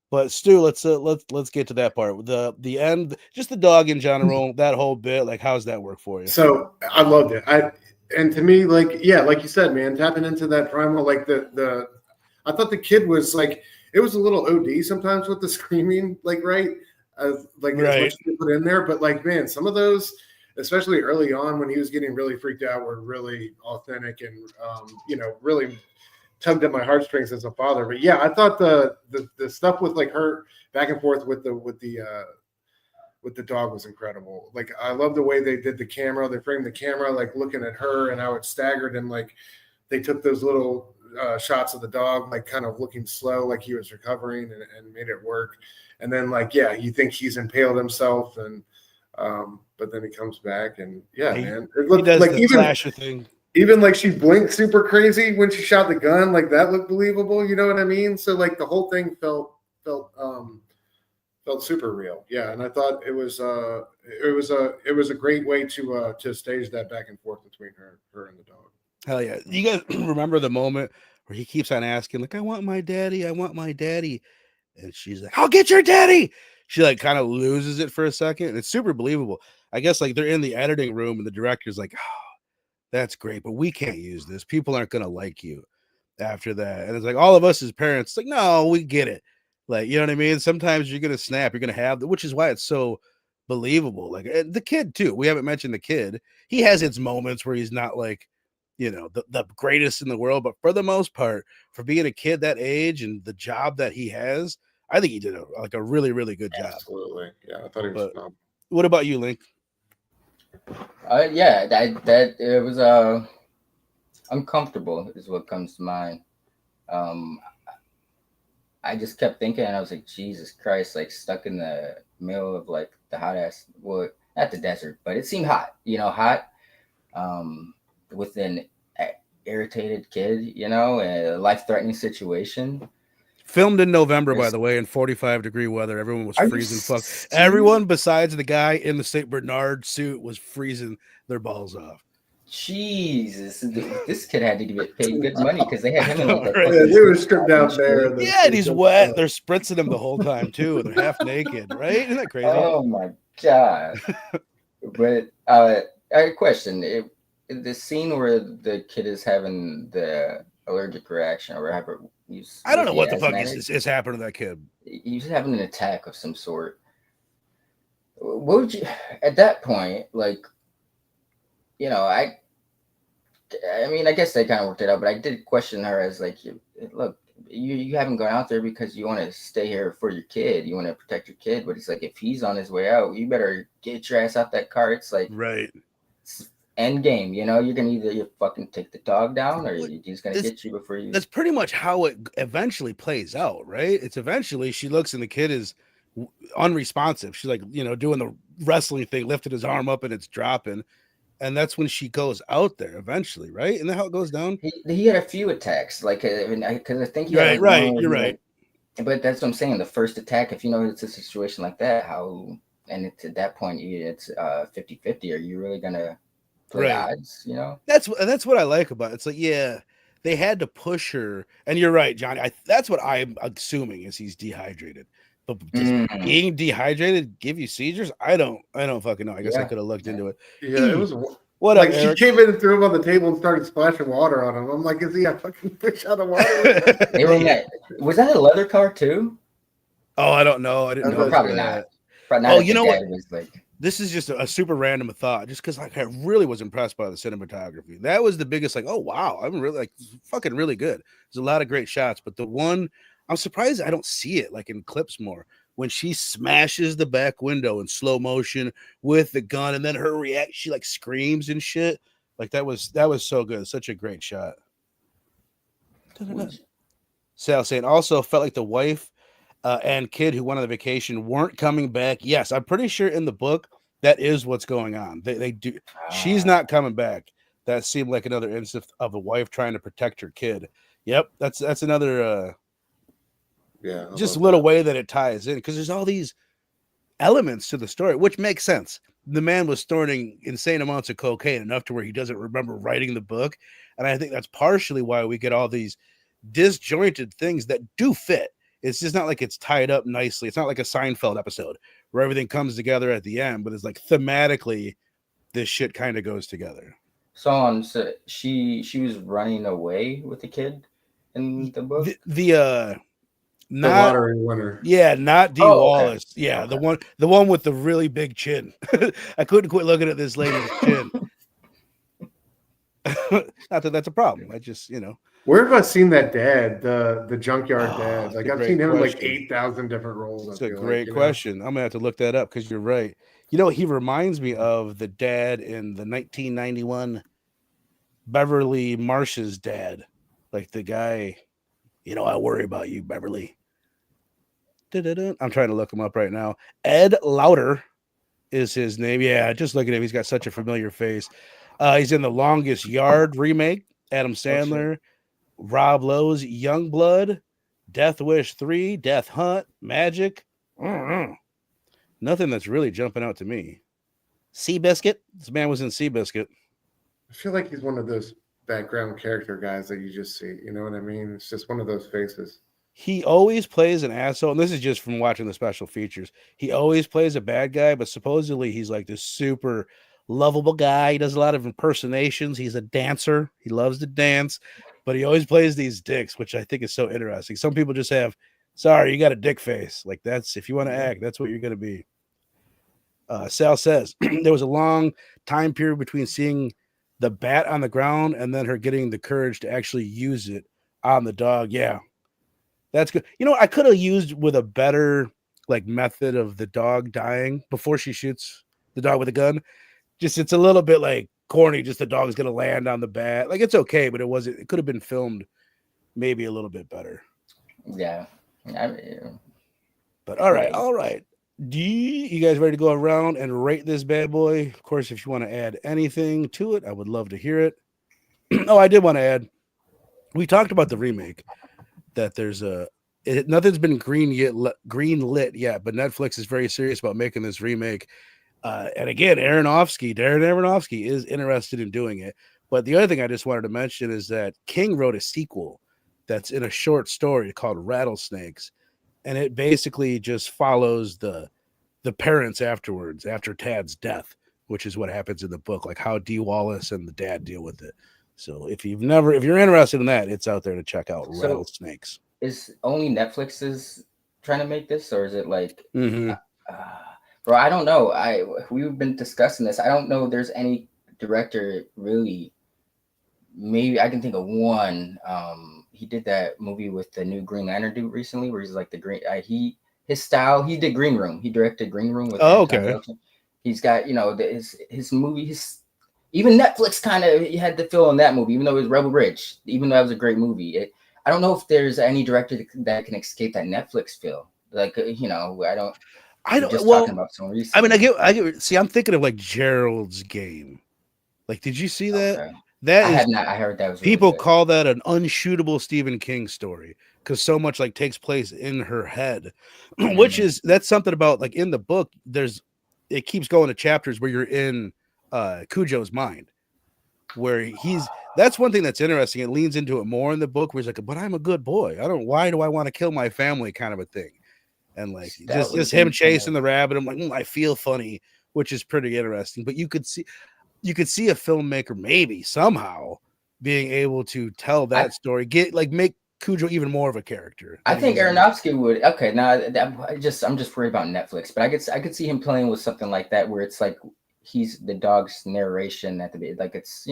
But Stu, let's get to that part. The end, just the dog in general, that whole bit. Like, how's that work for you? So I loved it. And to me, like, yeah, like you said, man, tapping into that primal, like I thought the kid was like, it was a little OD sometimes with the screaming, like, right, like as much as they put in there. But like, man, some of those, especially early on when he was getting really freaked out, were really authentic and really tugged at my heartstrings as a father. But yeah, I thought the stuff with like her back and forth with the dog was incredible. Like, I love the way they did the camera. They framed the camera, like looking at her and how it staggered, and like they took those little shots of the dog, like kind of looking slow, like he was recovering, and made it work. And then, like, yeah, you think he's impaled himself, and but then he comes back, and yeah, man, it looked like the flasher thing. Even like she blinked super crazy when she shot the gun, like that looked believable. You know what I mean? So like the whole thing felt super real. Yeah, and I thought it was a great way to stage that back and forth between her and the dog. Hell yeah. You guys remember the moment where he keeps on asking, like, I want my daddy, and she's like, I'll get your daddy. She like kind of loses it for a second, and it's super believable. I guess like they're in the editing room and the director's like, oh, that's great, but we can't use this. People aren't gonna like you after that. And it's like all of us as parents, like, no, we get it. Like, you know what I mean? Sometimes you're gonna snap, you're gonna have which is why it's so believable. Like the kid too. We haven't mentioned the kid. He has its moments where he's not like, the greatest in the world, but for the most part, for being a kid that age and the job that he has, I think he did a really, really good job. Absolutely. Yeah, I thought he was phenomenal. What about you, Link? Yeah, that it was uncomfortable is what comes to mind. I just kept thinking, and I was like, Jesus Christ, like stuck in the middle of like the hot ass, well, not the desert, but it seemed hot, hot, with an irritated kid, a life-threatening situation. Filmed in November, by the way, in 45-degree weather. Everyone was freezing. Fuck. Everyone besides the guy in the St. Bernard suit was freezing their balls off. Jesus, this kid had to get paid good money because they had him in like they were stripped out there. Yeah, and he's wet. They're spritzing him the whole time too. They're half naked, right? Isn't that crazy? Oh my god! But I had a question. The scene where the kid is having the allergic reaction or whatever. I don't know what the fuck is happening to that kid. He's having an attack of some sort. What would you, at that point, like, I mean, I guess they kind of worked it out, but I did question her as like, look, you haven't gone out there because you want to stay here for your kid. You want to protect your kid. But it's like, if he's on his way out, you better get your ass out that car. It's like, right. End game, you're gonna either fucking take the dog down or he's gonna get you before you. That's pretty much how it eventually plays out, right? It's eventually she looks and the kid is unresponsive. She's like, doing the wrestling thing, lifted his arm up and it's dropping, and that's when she goes out there eventually, right? Isn't that how it goes down? He had a few attacks, like because I think he right, you're right. But that's what I'm saying. The first attack, if it's a situation like that, and it's at that point it's 50-50. Are you really gonna play odds, That's what I like about it. It's like, yeah, they had to push her, and you're right, Johnny. That's what I'm assuming is he's dehydrated. But does being dehydrated give you seizures? I don't fucking know. I guess I could have looked into it. Yeah, it was what like up, she came in and threw him on the table and started splashing water on him. I'm like, is he a fucking fish out of water? Was that a leather car too? Oh, I don't know. I didn't know. Probably not. Oh, you know what? This is just a super random thought, just because like I really was impressed by the cinematography. That was the biggest, like, oh wow, I'm really like fucking really good. There's a lot of great shots, but the one I'm surprised I don't see it like in clips more, when she smashes the back window in slow motion with the gun, and then her react, she like screams and shit. Like that was so good, such a great shot. Sal saying also felt like the wife and kid who went on the vacation weren't coming back. Yes, I'm pretty sure in the book that is what's going on. They do. She's not coming back. That seemed like another instance of a wife trying to protect her kid. Yep, that's another. Just little way that it ties in, because there's all these. elements to the story, which makes sense. The man was storing insane amounts of cocaine, enough to where he doesn't remember writing the book. And I think that's partially why we get all these disjointed things that do fit. It's just not like it's tied up nicely. It's not like a Seinfeld episode where everything comes together at the end, but it's like thematically, this shit kind of goes together. So she was running away with the kid in the book. The Not lottery winner. Yeah, not Dee Oh, okay. Wallace. Yeah, Okay. the one with the really big chin. I couldn't quit looking at this lady's chin. Not that that's a problem. I just, Where have I seen that dad, the junkyard Oh, dad? Like it's a I've great seen him in like question. 8,000 different roles. it's I a feel great like, question. I'm gonna have to look that up because you're right. He reminds me of the dad in the 1991 Beverly Marsh's dad, like the guy. I worry about you, Beverly. Da-da-da. I'm trying to look him up right now. Ed Lauter is his name. Yeah, just look at him. He's got such a familiar face. He's in The Longest Yard remake. Adam Sandler, Rob Lowe's Youngblood, Death Wish 3, Death Hunt, Magic. Nothing that's really jumping out to me. Seabiscuit. This man was in Seabiscuit. I feel like he's one of those background character guys that you just see. You know what I mean? It's just one of those faces. He always plays an asshole, and this is just from watching the special features. He always plays a bad guy, but supposedly he's like this super lovable guy. He does a lot of impersonations. He's a dancer. He loves to dance, but he always plays these dicks, which I think is so interesting. Some people just have, sorry, you got a dick face. Like that's, if you want to act, that's what you're going to be. Sal says there was a long time period between seeing the bat on the ground and then her getting the courage to actually use it on the dog. Yeah. That's good. I could have used with a better method of the dog dying before she shoots the dog with a gun. Just it's a little bit corny. Just the dog's gonna land on the bat. It's okay, but it could have been filmed maybe a little bit better. Yeah. But all right. You guys ready to go around and rate this bad boy? Of course, if you want to add anything to it, I would love to hear it. Oh, I did want to add. We talked about the remake. That there's nothing's been green lit yet, but Netflix is very serious about making this remake. And again, Darren Aronofsky is interested in doing it. But the other thing I just wanted to mention is that King wrote a sequel that's in a short story called Rattlesnakes, and it basically just follows the parents afterwards, after Tad's death, which is what happens in the book, like how Dee Wallace and the dad deal with it. So if you're interested in that, it's out there to check out. Rattlesnakes. Is only Netflix is trying to make this, or is it Mm-hmm. Bro, I don't know. We've been discussing this. I don't know if there's any director really. Maybe I can think of one. He did that movie with the new Green Lantern dude recently, where he's like the green. His style. He did Green Room. He directed Green Room with. Oh, okay. He's got his movie. Even Netflix kind of had the feel in that movie, even though it was Rebel Ridge, even though that was a great movie. I don't know if there's any director that can escape that Netflix feel. I don't. Well, talking about someone recently. I mean, I get. See, I'm thinking of Gerald's Game. Did you see that? Okay. That I is. have not. I heard that was. People really call that an unshootable Stephen King story because so much takes place in her head, which is that's something about in the book. It keeps going to chapters where you're in Cujo's mind, where that's one thing that's interesting. It leans into it more in the book where he's like, but I'm a good boy. Why do I want to kill my family kind of a thing. And just him chasing the rabbit. I'm like, I feel funny, which is pretty interesting, but you could see a filmmaker maybe somehow being able to tell that story, make Cujo even more of a character. I think Aronofsky would. Okay. Now I'm just worried about Netflix, but I could see him playing with something like that, where it's he's the dog's narration at the it's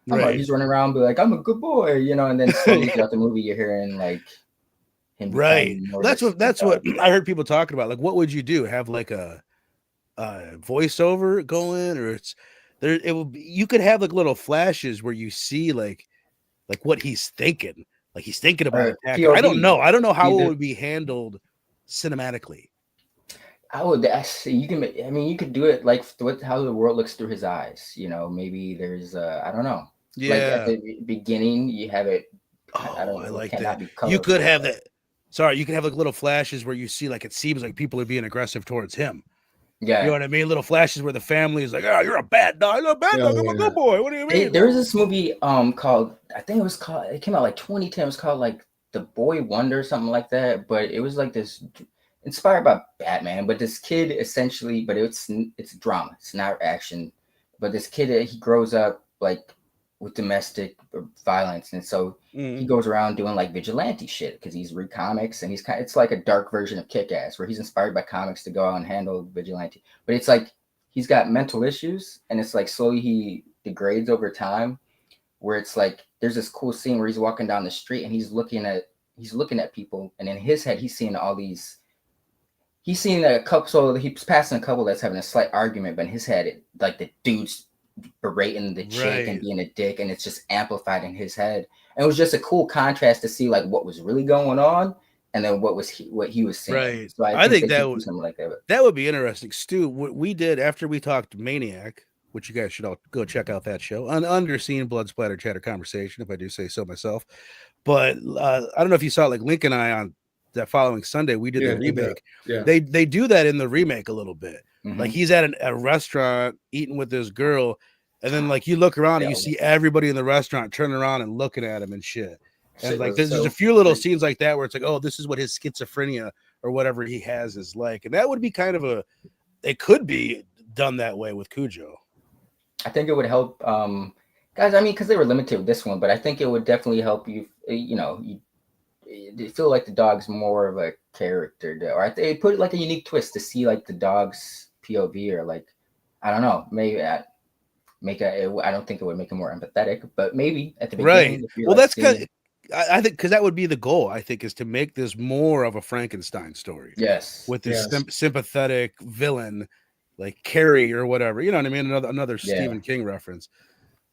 right. He's running around be like, I'm a good boy, and then slowly throughout the movie you're hearing him. Right. That's what I heard people talking about. What would you do? Have a voiceover going, or you could have little flashes where you see what he's thinking. He's thinking about attacking. I don't know. I don't know how it would be handled cinematically. I would. You can. I mean, you could do it how the world looks through his eyes. Maybe there's. I don't know. Yeah. At the beginning, you have it. I like that. You could have that. Sorry, you can have little flashes where you see it seems like people are being aggressive towards him, Yeah. You know what I mean? Little flashes where the family is like, "Oh, you're a bad dog. You're a bad dog. I'm a good boy. What do you mean?" There was this movie called, I think it came out like 2010. It was called like The Boy Wonder or something like that. But it was like this inspired by Batman. But this kid essentially, but it's drama. It's not action. But this kid, he grows up like with domestic violence, and so he goes around doing like vigilante shit because he's read comics, and it's like a dark version of Kick-Ass where he's inspired by comics to go out and handle vigilante. But it's like he's got mental issues, and it's like slowly he degrades over time, where it's like there's this cool scene where he's walking down the street and he's looking at people, and in his head he's seeing a couple, so he's passing a couple that's having a slight argument, but in his head like the dude's berating the chick and being a dick, and it's just amplified in his head. And it was just a cool contrast to see like what was really going on and then what he was saying. Right. So I think that would something like that. That would be interesting. Stu, what we did after we talked Maniac, which you guys should all go check out that show, an underseen blood splatter chatter conversation, if I do say so myself. But I don't know if you saw it, like Link and I on that following Sunday, we did the remake. Yeah. They do that in the remake a little bit. Like he's at a restaurant eating with this girl, and then like you look around and you see everybody in the restaurant turning around and looking at him and shit. And like there's a few little scenes like that where it's like, oh, this is what his schizophrenia or whatever he has is like. And that would be kind of it could be done that way with Cujo. I think it would help guys, I mean, because they were limited with this one, but I think it would definitely help you, you feel like the dog's more of a character, or they put like a unique twist to see like the dog's POV, or like, I don't know, maybe I don't think it would make it more empathetic, but maybe at the beginning. Right. Well, that's kind of, I think, because that would be the goal, I think, is to make this more of a Frankenstein story. Yes. With this sympathetic villain like Carrie or whatever. You know what I mean? Another Stephen King reference.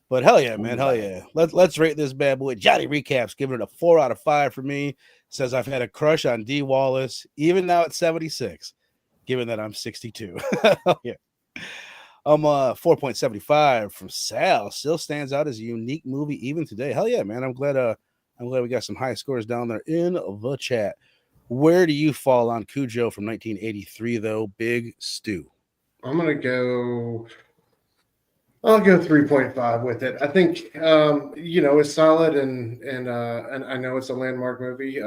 But hell yeah, man. Hell yeah. Let's rate this bad boy. Johnny Recaps giving it a 4 out of 5 for me. Says I've had a crush on Dee Wallace, even now at 76, given that I'm 62. Yeah. 4.75 from Sal. Still stands out as a unique movie even today. Hell yeah, man. I'm glad we got some high scores down there in the chat. Where do you fall on Cujo from 1983, though, Big Stu? I'll go 3.5 with it. I think it's solid, and I know it's a landmark movie,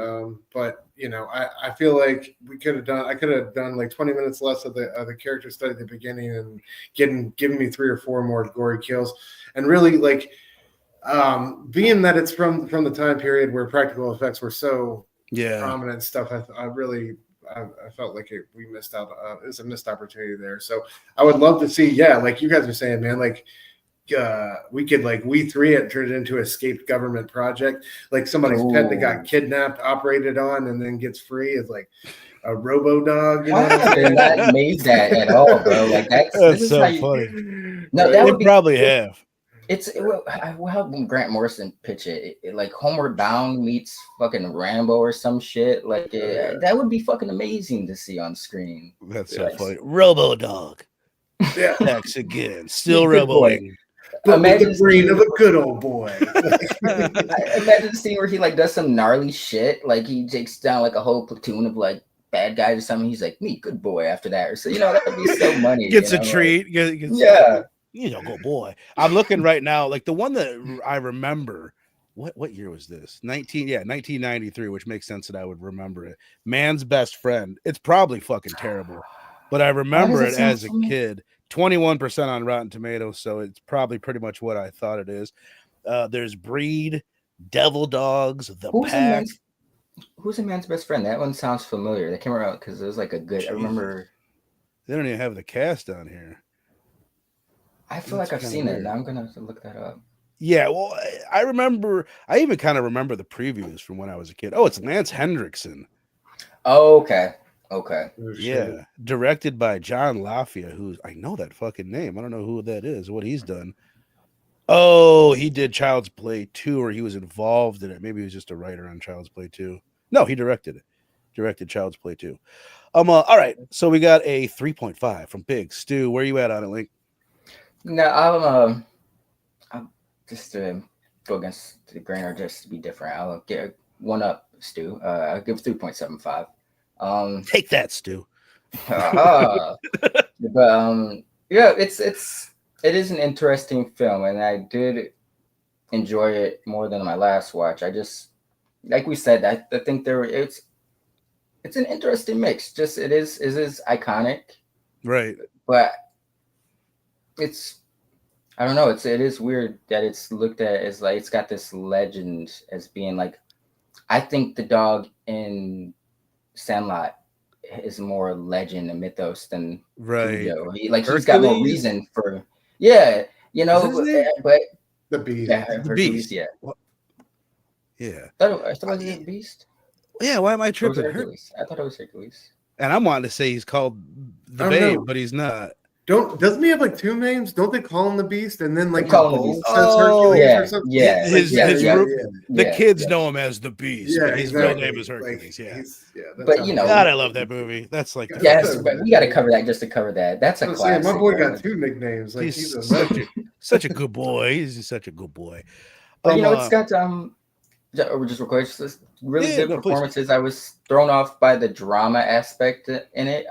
but I feel like I could have done like 20 minutes less of the character study at the beginning and giving me 3 or 4 more gory kills, and really like being that it's from the time period where practical effects were so prominent stuff. I felt like we missed out. It was a missed opportunity there. So I would love to see, like you guys are saying, man, like we could like we three it turned into escaped government project, like somebody's pet that got kidnapped, operated on, and then gets free is like a robo dog. They're not made that at all, bro. Like that's so funny. No, that would probably have. How help Grant Morrison pitch it? Like Homeward Bound meets fucking Rambo or some shit. Like that would be fucking amazing to see on screen. That's so funny. Robo Dog. Yeah, Next again. Still roboing. Imagine the brain of a good old boy. Imagine the scene where he like does some gnarly shit. Like he takes down like a whole platoon of like bad guys or something. He's like, me, good boy after that. Or so that would be so money. Gets a treat. Yeah. Good boy. I'm looking right now, like the one that I remember. What year was this? 1993, which makes sense that I would remember it. Man's Best Friend. It's probably fucking terrible, but I remember it as a kid. 21% on Rotten Tomatoes, so it's probably pretty much what I thought it is. There's Breed, Devil Dogs, The Pack. Who's a Man's Best Friend? That one sounds familiar. That came around because it was like a good. Jesus. I remember. They don't even have the cast on here. I feel like I've seen it. Now I'm gonna have to look that up. Yeah, well, I remember. I even kind of remember the previews from when I was a kid. Oh, it's Lance Hendrickson. Oh, okay. Yeah, directed by John Lafia, who's I know that fucking name. I don't know who that is. What he's done. Oh, he did Child's Play 2, or he was involved in it. Maybe he was just a writer on Child's Play 2. No, he directed it. Directed Child's Play 2. All right. So we got a 3.5 from Big Stu. Where are you at on it, Link? No, I'll just to go against the grain or just to be different. I'll get one up, Stu. I'll give 3.75. Take that, Stu. The But yeah, it is an interesting film, and I did enjoy it more than my last watch. I just, like we said, I think it's an interesting mix. Just it is iconic, Right. but it's, I don't know. It is weird that it's looked at as like it's got this legend as being like, I think the dog in Sandlot is more legend and mythos than Right. Cujo. He's got more Hercules? reason for, yeah, you know. Is that his name? But The Beast. yeah, The Hercules, Beast. yeah. Yeah. I thought it was the Beast. Yeah. Why am I Or was it tripping? Hercules? I thought it was Hercules. And I'm wanting to say he's called the I don't Babe, know. but he's not. Doesn't he have like two names? Don't they call him the Beast? And then like They call him the Bowl Beast. says Oh, Hercules yeah, or something? yeah, His yeah, his yeah, root- yeah. The Yeah, kids yeah. know him as the Beast, Yeah, but his real exactly. name is Hercules. Like, yeah. that's But, how you it know- is. God, I love that movie. That's like the Yes, That's but we got to cover that just to cover that. That's a I was saying, classic. my boy got right? two nicknames. Like he's he's a such a good boy. He's just such a good boy. But it's got just real quick, just really Yeah, good no, please. performances. I was thrown off by the drama aspect in it.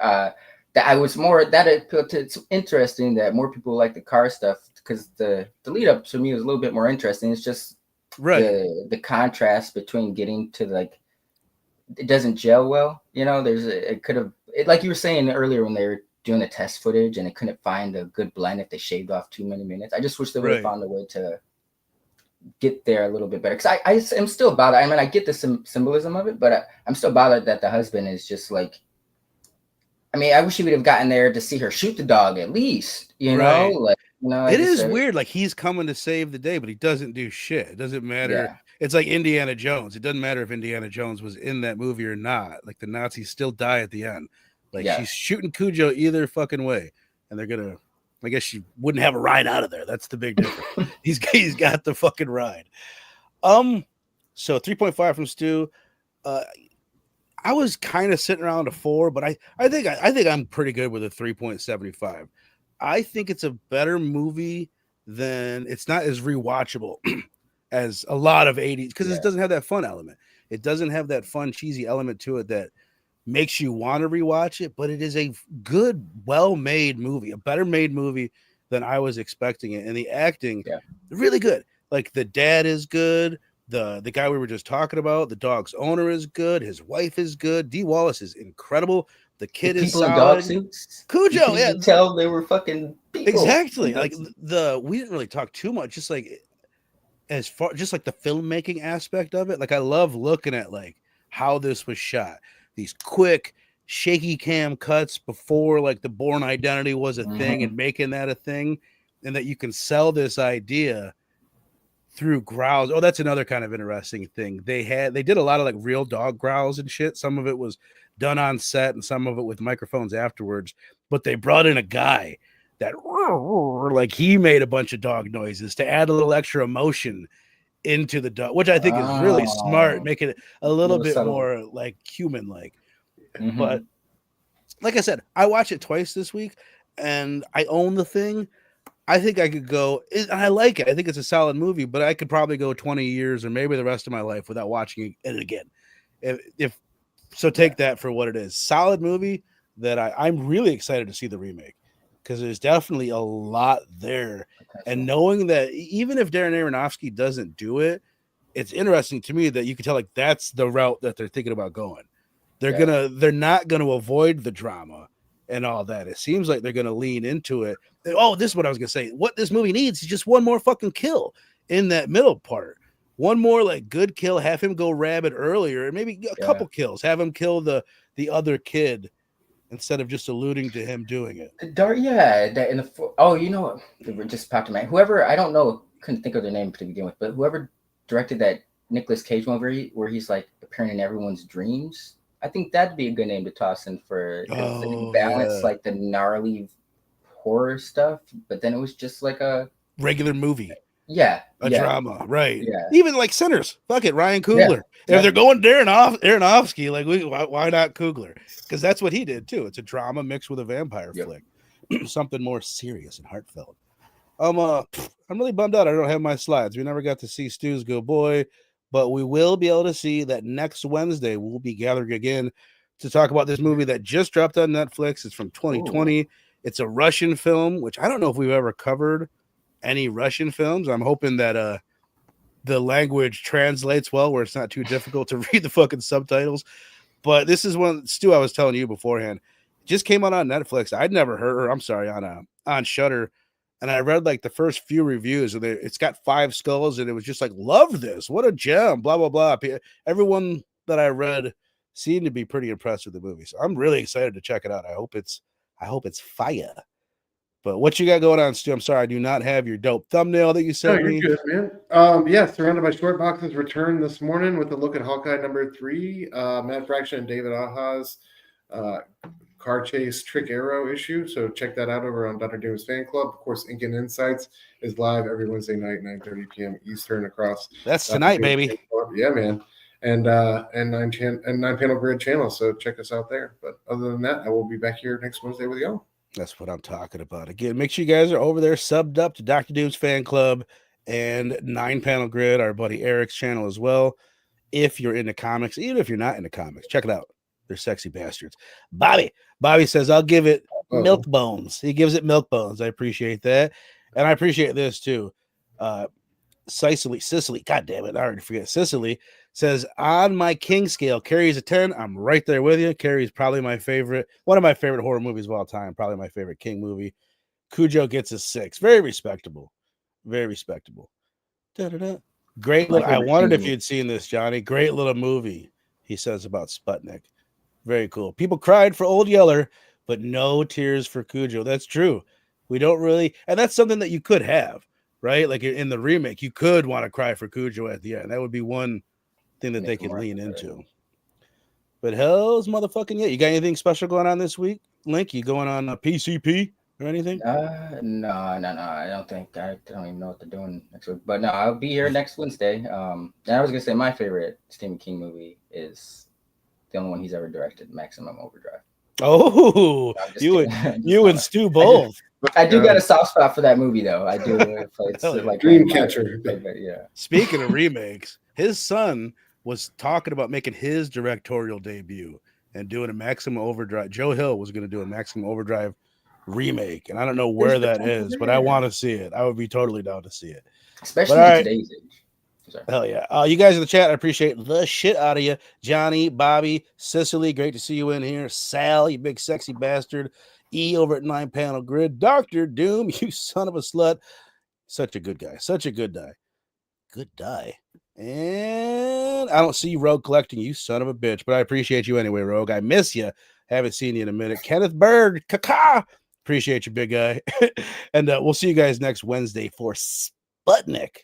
That I was more that appealed to. It's interesting that more people like the car stuff because the lead up to me was a little bit more interesting. It's just right. the contrast between getting to like it doesn't gel well. You know, it could have like you were saying earlier when they were doing the test footage and they couldn't find a good blend if they shaved off too many minutes. I just wish they would have Right. found a way to get there a little bit better because I am still bothered. I mean, I get the symbolism of it, but I'm still bothered that the husband is just like. I mean, I wish he would have gotten there to see her shoot the dog at least. You know, Right. like It is weird. Like he's coming to save the day, but he doesn't do shit. It doesn't matter. Yeah. It's like Indiana Jones. It doesn't matter if Indiana Jones was in that movie or not. Like the Nazis still die at the end. Like Yeah. she's shooting Cujo either fucking way, and they're gonna. I guess she wouldn't have a ride out of there. That's the big difference. he's got the fucking ride. So 3.5 from Stu. I was kind of sitting around a 4, but I think I'm pretty good with a 3.75. I think it's a better movie than it's not as rewatchable as a lot of 80s because it doesn't have that fun element. It doesn't have that fun, cheesy element to it that makes you want to rewatch it, but it is a good, well-made movie, a better made movie than I was expecting it. And the acting, really good. Like the dad is good. The guy we were just talking about, the dog's owner is good. His wife is good. Dee Wallace is incredible. The kid is solid. People in dog suits. Cujo, you could tell they were fucking people. Exactly. Like we didn't really talk too much. Just like as far, just like the filmmaking aspect of it. Like I love looking at like how this was shot. These quick, shaky cam cuts before like the Bourne Identity was a thing and making that a thing, and that you can sell this idea through growls. Oh, that's another kind of interesting thing. They did a lot of like real dog growls and shit. Some of it was done on set and some of it with microphones afterwards, but they brought in a guy that like he made a bunch of dog noises to add a little extra emotion into the dog, which I think is really smart, making it a little bit subtle. More like human like. But like I said, I watched it twice this week and I own the thing. I think I could go, and I like it. I think it's a solid movie, but I could probably go 20 years or maybe the rest of my life without watching it again. If so, take that for what it is. Solid movie that I'm really excited to see the remake because there's definitely a lot there. And knowing that even if Darren Aronofsky doesn't do it, it's interesting to me that you can tell like that's the route that they're thinking about going. They're not gonna avoid the drama and all that. It seems like they're gonna lean into it. Oh, this is what I was gonna say. What this movie needs is just one more fucking kill in that middle part. One more like good kill. Have him go rabid earlier, and maybe a couple kills. Have him kill the other kid instead of just alluding to him doing it. You know what? It just popped in my whoever I don't know, couldn't think of their name to begin with, but whoever directed that Nicolas Cage one where he's like appearing in everyone's dreams. I think that'd be a good name to toss in for balance like the gnarly horror stuff, but then it was just like a regular movie. A drama, right? Yeah. Even like Sinners. Fuck it, Ryan Coogler. If they're going Aronofsky, like why not Coogler? Because that's what he did too. It's a drama mixed with a vampire flick, something more serious and heartfelt. I'm really bummed out. I don't have my slides. We never got to see Stu's Go Boy, but we will be able to see that next Wednesday. We'll be gathering again to talk about this movie that just dropped on Netflix. It's from 2020. It's a Russian film, which I don't know if we've ever covered any Russian films. I'm hoping that the language translates well, where it's not too difficult to read the fucking subtitles. But this is one, Stu, I was telling you beforehand. It just came out on Netflix. I'd never heard, or I'm sorry, on Shudder. And I read like the first few reviews, and it's got 5 skulls, and it was just like, love this. What a gem, blah, blah, blah. Everyone that I read seemed to be pretty impressed with the movie. So I'm really excited to check it out. I hope it's fire. But what you got going on, Stu? I'm sorry, I do not have your dope thumbnail that you sent me. You're good, man. Yeah, Surrounded by Short Boxes returned this morning with a look at Hawkeye #3, Matt Fraction and David Aha's car chase trick arrow issue. So check that out over on Dr. Doom's Fan Club. Of course, Ink and Insights is live every Wednesday night, 9:30 p.m. Eastern across. That's tonight, baby. Yeah, man. And 9-panel grid channel. So check us out there. But other than that, I will be back here next Wednesday with y'all. That's what I'm talking about. Again, make sure you guys are over there subbed up to Dr. Doom's Fan Club and 9-panel grid, our buddy Eric's channel as well. If you're into comics, even if you're not into comics, check it out. They're sexy bastards. Bobby says, I'll give it milk bones. He gives it milk bones. I appreciate that. And I appreciate this too. Sicily, God damn it. I already forget. Sicily says, on my King scale, Carrie's a 10. I'm right there with you. Carrie's probably one of my favorite horror movies of all time. Probably my favorite King movie. Cujo gets a 6. Very respectable. Very respectable. Da-da-da. Great. I wondered if you'd seen this, Johnny. Great little movie, he says about Sputnik. Very cool. People cried for Old Yeller, but no tears for Cujo. That's true. We don't really, and that's something that you could have, right? Like in the remake, you could want to cry for Cujo at the end. That would be one thing that they could lean into. But hell's motherfucking yeah. You got anything special going on this week? Link, you going on a PCP or anything? No. I don't even know what they're doing next week. But no, I'll be here next Wednesday. And I was gonna say my favorite Stephen King movie is the only one he's ever directed, Maximum Overdrive. Oh, you and Stu both. I do got a soft spot for that movie, though. I do. It's like Dreamcatcher. Yeah. Speaking of remakes, his son was talking about making his directorial debut and doing a Maximum Overdrive. Joe Hill was going to do a Maximum Overdrive remake, and I don't know where that is, but I want to see it. I would be totally down to see it, especially in today's age. Sorry. Hell yeah. You guys in the chat, I appreciate the shit out of you. Johnny, Bobby, Cicely, great to see you in here. Sal, you big sexy bastard. E over at 9-panel grid. Dr. Doom, you son of a slut. Such a good guy. Such a good guy. Good die. And I don't see Rogue collecting, you son of a bitch, but I appreciate you anyway, Rogue. I miss you. Haven't seen you in a minute. Kenneth Bird, caca. Appreciate you, big guy. And we'll see you guys next Wednesday for Sputnik.